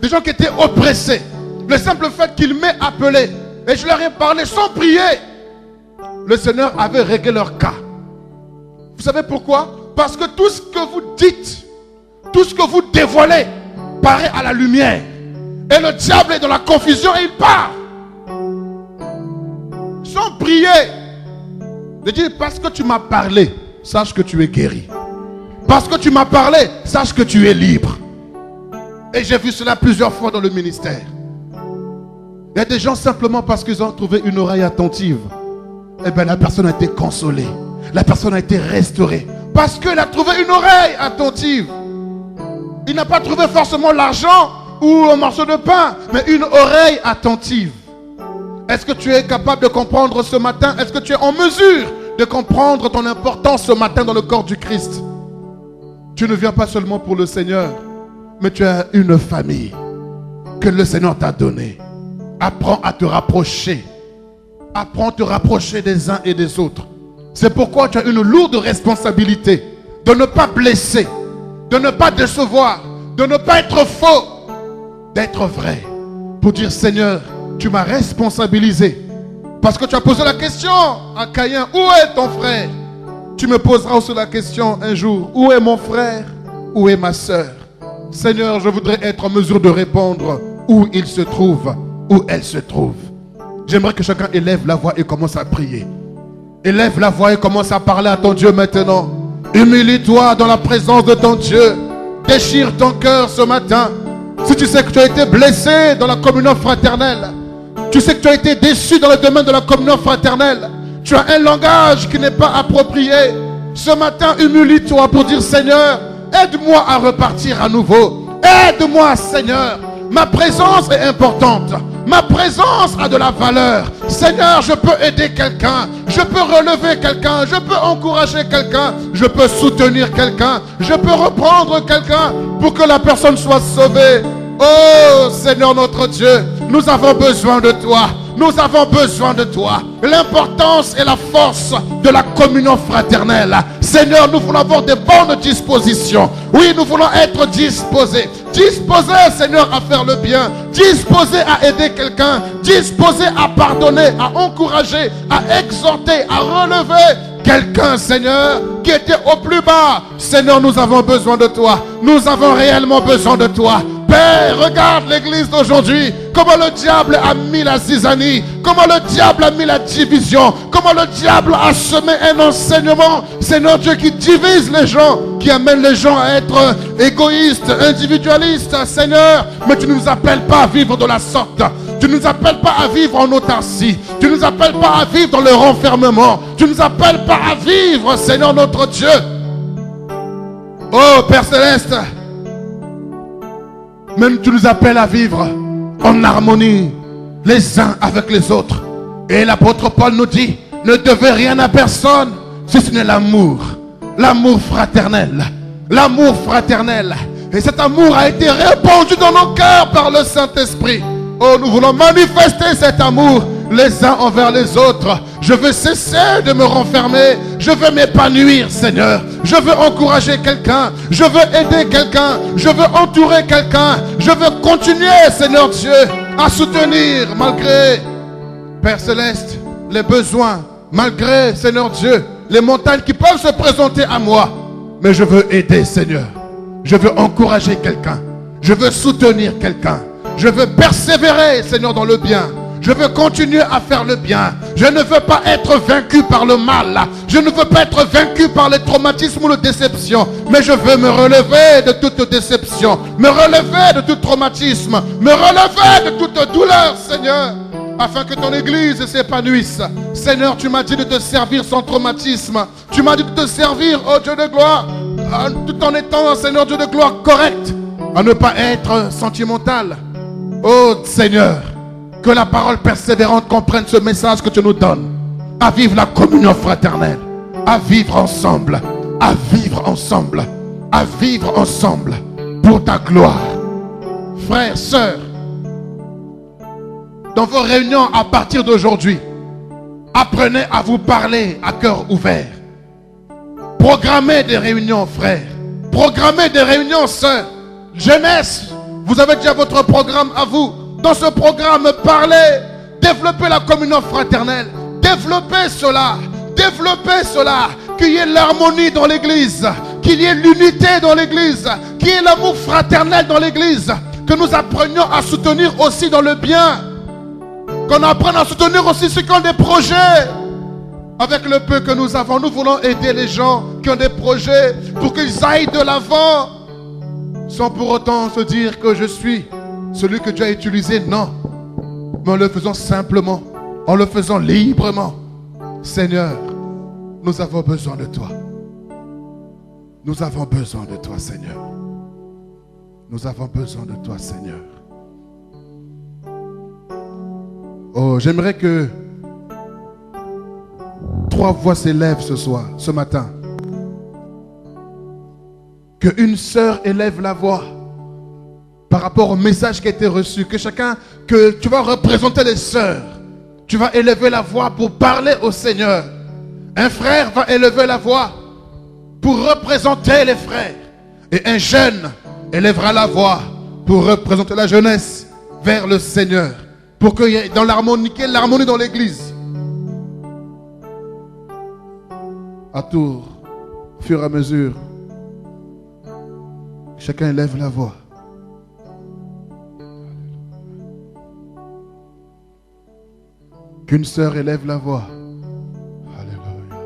des gens qui étaient oppressés. Le simple fait qu'ils m'aient appelé et je leur ai parlé sans prier, le Seigneur avait réglé leur cas. Vous savez pourquoi? Parce que tout ce que vous dites, tout ce que vous dévoilez paraît à la lumière. Et le diable est dans la confusion et il part. Sans prier. De dire, parce que tu m'as parlé, sache que tu es guéri. Parce que tu m'as parlé, sache que tu es libre. Et j'ai vu cela plusieurs fois dans le ministère. Il y a des gens simplement parce qu'ils ont trouvé une oreille attentive. Eh bien la personne a été consolée. La personne a été restaurée. Parce qu'elle a trouvé une oreille attentive. Il n'a pas trouvé forcément l'argent ou un morceau de pain, mais une oreille attentive. Est-ce que tu es capable de comprendre ce matin? Est-ce que tu es en mesure de comprendre ton importance ce matin dans le corps du Christ? Tu ne viens pas seulement pour le Seigneur, mais tu as une famille que le Seigneur t'a donnée. Apprends à te rapprocher. Apprends à te rapprocher des uns et des autres. C'est pourquoi tu as une lourde responsabilité de ne pas blesser, de ne pas décevoir, de ne pas être faux, d'être vrai. Pour dire, Seigneur, tu m'as responsabilisé. Parce que tu as posé la question à Caïn, où est ton frère? Tu me poseras aussi la question un jour, où est mon frère? Où est ma soeur? Seigneur, je voudrais être en mesure de répondre où il se trouve, où elle se trouve. J'aimerais que chacun élève la voix et commence à prier. Élève la voix et commence à parler à ton Dieu maintenant. Humilie-toi dans la présence de ton Dieu. Déchire ton cœur ce matin. Si tu sais que tu as été blessé dans la communion fraternelle, tu sais que tu as été déçu dans le domaine de la communion fraternelle, tu as un langage qui n'est pas approprié, ce matin, humilie-toi pour dire, Seigneur, aide-moi à repartir à nouveau. Aide-moi, Seigneur. Ma présence est importante. Ma présence a de la valeur. Seigneur, je peux aider quelqu'un. Je peux relever quelqu'un. Je peux encourager quelqu'un. Je peux soutenir quelqu'un. Je peux reprendre quelqu'un pour que la personne soit sauvée. Oh Seigneur notre Dieu, nous avons besoin de toi. Nous avons besoin de toi. L'importance et la force de la communion fraternelle. Seigneur, nous voulons avoir de bonnes dispositions. Oui, nous voulons être disposés. Disposés, Seigneur, à faire le bien. Disposés à aider quelqu'un. Disposés à pardonner, à encourager, à exhorter, à relever quelqu'un, Seigneur, qui était au plus bas. Seigneur, nous avons besoin de toi. Nous avons réellement besoin de toi. Père, regarde l'église d'aujourd'hui, comment le diable a mis la zizanie, comment le diable a mis la division, comment le diable a semé un enseignement, Seigneur Dieu, qui divise les gens, qui amène les gens à être égoïstes, individualistes, Seigneur. Mais tu ne nous appelles pas à vivre de la sorte. Tu ne nous appelles pas à vivre en autarcie. Tu ne nous appelles pas à vivre dans le renfermement. Tu ne nous appelles pas à vivre, Seigneur notre Dieu. Oh Père Céleste, même tu nous appelles à vivre en harmonie les uns avec les autres. Et l'apôtre Paul nous dit, ne devez rien à personne si ce n'est l'amour. L'amour fraternel. L'amour fraternel. Et cet amour a été répandu dans nos cœurs par le Saint-Esprit. Oh, nous voulons manifester cet amour les uns envers les autres. Je veux cesser de me renfermer. Je veux m'épanouir, Seigneur. Je veux encourager quelqu'un. Je veux aider quelqu'un. Je veux entourer quelqu'un. Je veux continuer, Seigneur Dieu, à soutenir malgré, Père Céleste, les besoins. Malgré, Seigneur Dieu, les montagnes qui peuvent se présenter à moi. Mais je veux aider, Seigneur. Je veux encourager quelqu'un. Je veux soutenir quelqu'un. Je veux persévérer, Seigneur, dans le bien. Je veux continuer à faire le bien. Je ne veux pas être vaincu par le mal. Je ne veux pas être vaincu par les traumatismes ou les déceptions. Mais je veux me relever de toute déception. Me relever de tout traumatisme. Me relever de toute douleur, Seigneur. Afin que ton église s'épanouisse. Seigneur, tu m'as dit de te servir sans traumatisme. Tu m'as dit de te servir, oh Dieu de gloire, tout en étant, Seigneur Dieu de gloire, correct. à ne pas être sentimental. Oh Seigneur, que la parole persévérante comprenne ce message que tu nous donnes. À vivre la communion fraternelle. À vivre ensemble. À vivre ensemble. À vivre ensemble. Pour ta gloire. Frères, sœurs, dans vos réunions à partir d'aujourd'hui, apprenez à vous parler à cœur ouvert. Programmez des réunions, frères. Programmez des réunions, sœurs. Jeunesse, vous avez déjà votre programme à vous. Dans ce programme, parlez, développez la communion fraternelle. Développez cela. Développez cela. Qu'il y ait l'harmonie dans l'église. Qu'il y ait l'unité dans l'église. Qu'il y ait l'amour fraternel dans l'église. Que nous apprenions à soutenir aussi dans le bien. Qu'on apprenne à soutenir aussi ceux qui ont des projets. Avec le peu que nous avons, nous voulons aider les gens qui ont des projets pour qu'ils aillent de l'avant. Sans pour autant se dire que je suis celui que Dieu a utilisé. Non. Mais en le faisant simplement. En le faisant librement. Seigneur, nous avons besoin de toi. Nous avons besoin de toi, Seigneur. Nous avons besoin de toi, Seigneur. Oh, j'aimerais que 3 voix s'élèvent ce matin. Qu'une sœur élève la voix par rapport au message qui a été reçu. Que chacun, que tu vas représenter les sœurs. Tu vas élever la voix pour parler au Seigneur. Un frère va élever la voix pour représenter les frères. Et un jeune élèvera la voix pour représenter la jeunesse vers le Seigneur. Pour qu'il y ait dans l'harmonie dans l'église. À tour, au fur et à mesure, chacun élève la voix. Qu'une sœur élève la voix. Alléluia.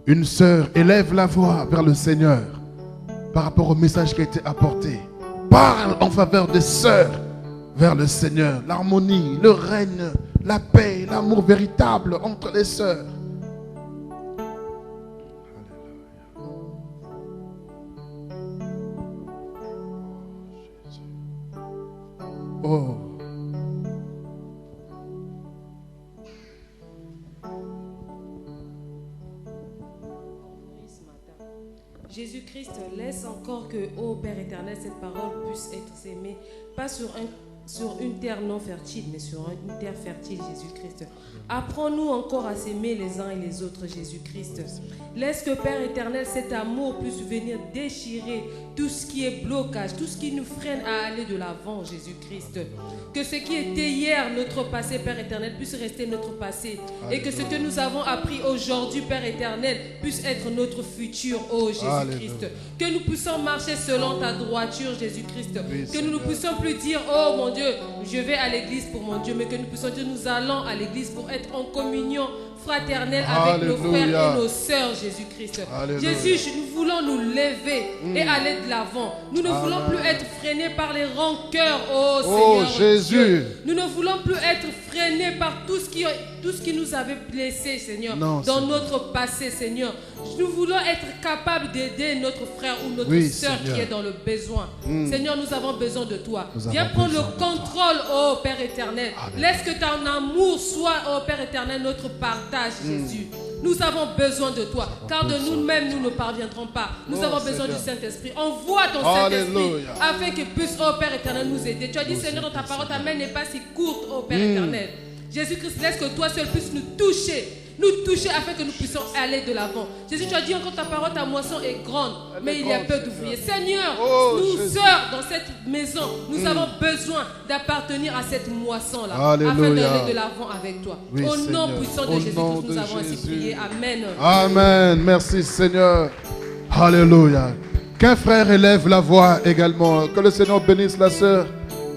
Une sœur élève la voix vers le Seigneur par rapport au message qui a été apporté. Parle en faveur des sœurs vers le Seigneur. L'harmonie, le règne, la paix, l'amour véritable entre les sœurs. Oh. Jésus-Christ, laisse encore que, ô Père éternel, cette parole puisse être sémée, pas sur une terre non fertile, mais sur une terre fertile, Jésus-Christ. Apprends-nous encore à s'aimer les uns et les autres, Jésus-Christ. Laisse que, Père éternel, cet amour puisse venir déchirer tout ce qui est blocage, tout ce qui nous freine à aller de l'avant, Jésus-Christ. Que ce qui était hier, notre passé, Père éternel, puisse rester notre passé. Et que ce que nous avons appris aujourd'hui, Père éternel, puisse être notre futur, ô Jésus-Christ. Que nous puissions marcher selon ta droiture, Jésus-Christ. Que nous ne puissions plus dire, oh mon Dieu, je vais à l'église pour mon Dieu, mais que nous puissions dire, nous allons à l'église pour être en communion fraternelle avec nos frères et nos sœurs, Jésus-Christ. Jésus, nous voulons nous lever et aller de l'avant. Nous ne voulons plus être freinés par les rancœurs, oh Seigneur Jésus. Dieu. Nous ne voulons plus être freinés par tout ce qui nous avait blessés, Seigneur, dans notre passé, Seigneur. Nous voulons être capables d'aider notre frère ou notre sœur qui est dans le besoin. Seigneur, nous avons besoin de toi. Viens prendre le contrôle, oh Père éternel. Laisse que ton amour soit, oh Père éternel, notre partage, Jésus. Nous avons besoin de toi, car de nous-mêmes, nous ne parviendrons pas. Nous avons besoin du Saint-Esprit. Envoie ton Saint-Esprit afin qu'il puisse, oh Père éternel, nous aider. Tu as dit, Seigneur, dans ta parole, ta main n'est pas si courte, oh Père éternel. Jésus-Christ, laisse que toi seul puisses nous toucher afin que nous puissions aller de l'avant. Jésus, tu as dit encore ta parole, ta moisson est grande, mais il y a peu d'ouvriers. Seigneur, nous, sœurs, dans cette maison, nous avons besoin d'appartenir à cette moisson-là, afin d'aller de l'avant avec toi. Au nom puissant de Jésus-Christ, nous avons ainsi prié. Amen. Amen. Merci Seigneur. Alléluia. Qu'un frère élève la voix également. Que le Seigneur bénisse la sœur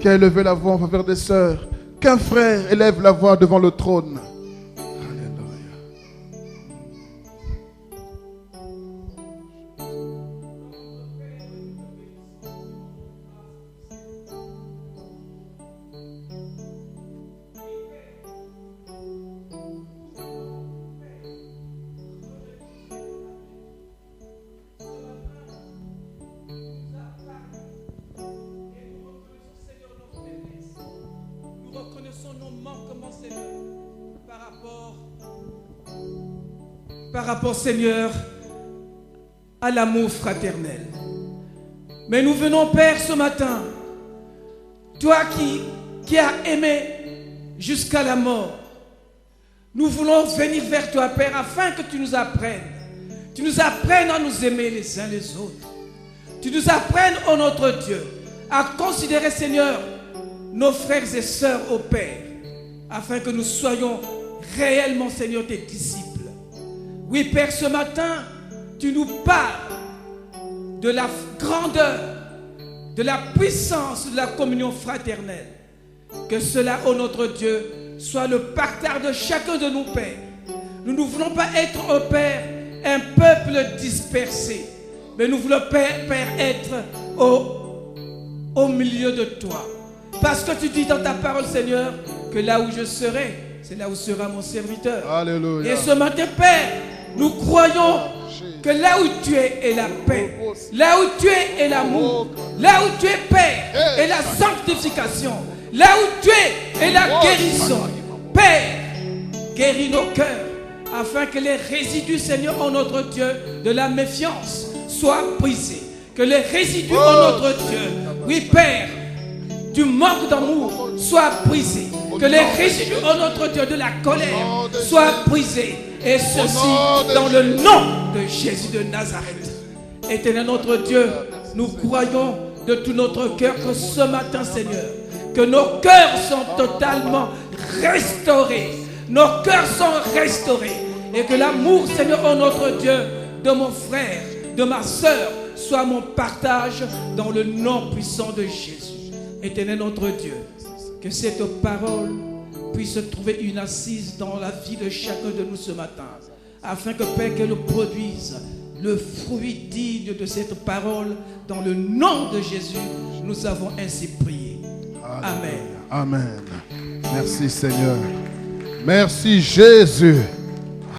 qui a élevé la voix en faveur des sœurs. Qu'un frère élève la voix devant le trône. prions, Seigneur, par rapport, Seigneur, à l'amour fraternel. Mais nous venons, Père, ce matin, toi qui as aimé jusqu'à la mort, nous voulons venir vers toi, Père, afin que tu nous apprennes. Tu nous apprennes à nous aimer les uns les autres. Tu nous apprennes, ô notre Dieu, à considérer, Seigneur, nos frères et sœurs au Père, afin que nous soyons réellement, Seigneur, tes disciples. Oui, Père, ce matin, tu nous parles de la grandeur, de la puissance de la communion fraternelle. Que cela, ô notre Dieu, soit le partage de chacun de nous, Père. Nous ne voulons pas être, ô Père, un peuple dispersé, mais nous voulons, Père, être au milieu de toi. Parce que tu dis dans ta parole, Seigneur, que là où je serai, c'est là où sera mon serviteur. Alléluia. Et ce matin, Père, nous croyons que là où tu es est la paix, là où tu es est l'amour, là où tu es, Père, est la sanctification, là où tu es est la guérison. Père, guéris nos cœurs, afin que les résidus, Seigneur, en notre Dieu, de la méfiance soient brisés. Que les résidus, en notre Dieu, oui, Père, du manque d'amour soient brisés. Que les résidus, en notre Dieu, de la colère soient brisés. Et ceci dans le nom de Jésus de Nazareth. Éternel notre Dieu, nous croyons de tout notre cœur que ce matin, Seigneur, que nos cœurs sont totalement restaurés. Nos cœurs sont restaurés. Et que l'amour, Seigneur, en notre Dieu, de mon frère, de ma soeur, soit mon partage dans le nom puissant de Jésus. Éternel notre Dieu, que cette parole puisse trouver une assise dans la vie de chacun de nous ce matin, afin que, Père, qu'elle produise le fruit digne de cette parole. Dans le nom de Jésus, nous avons ainsi prié. Amen. Amen. Merci Seigneur. Merci Jésus.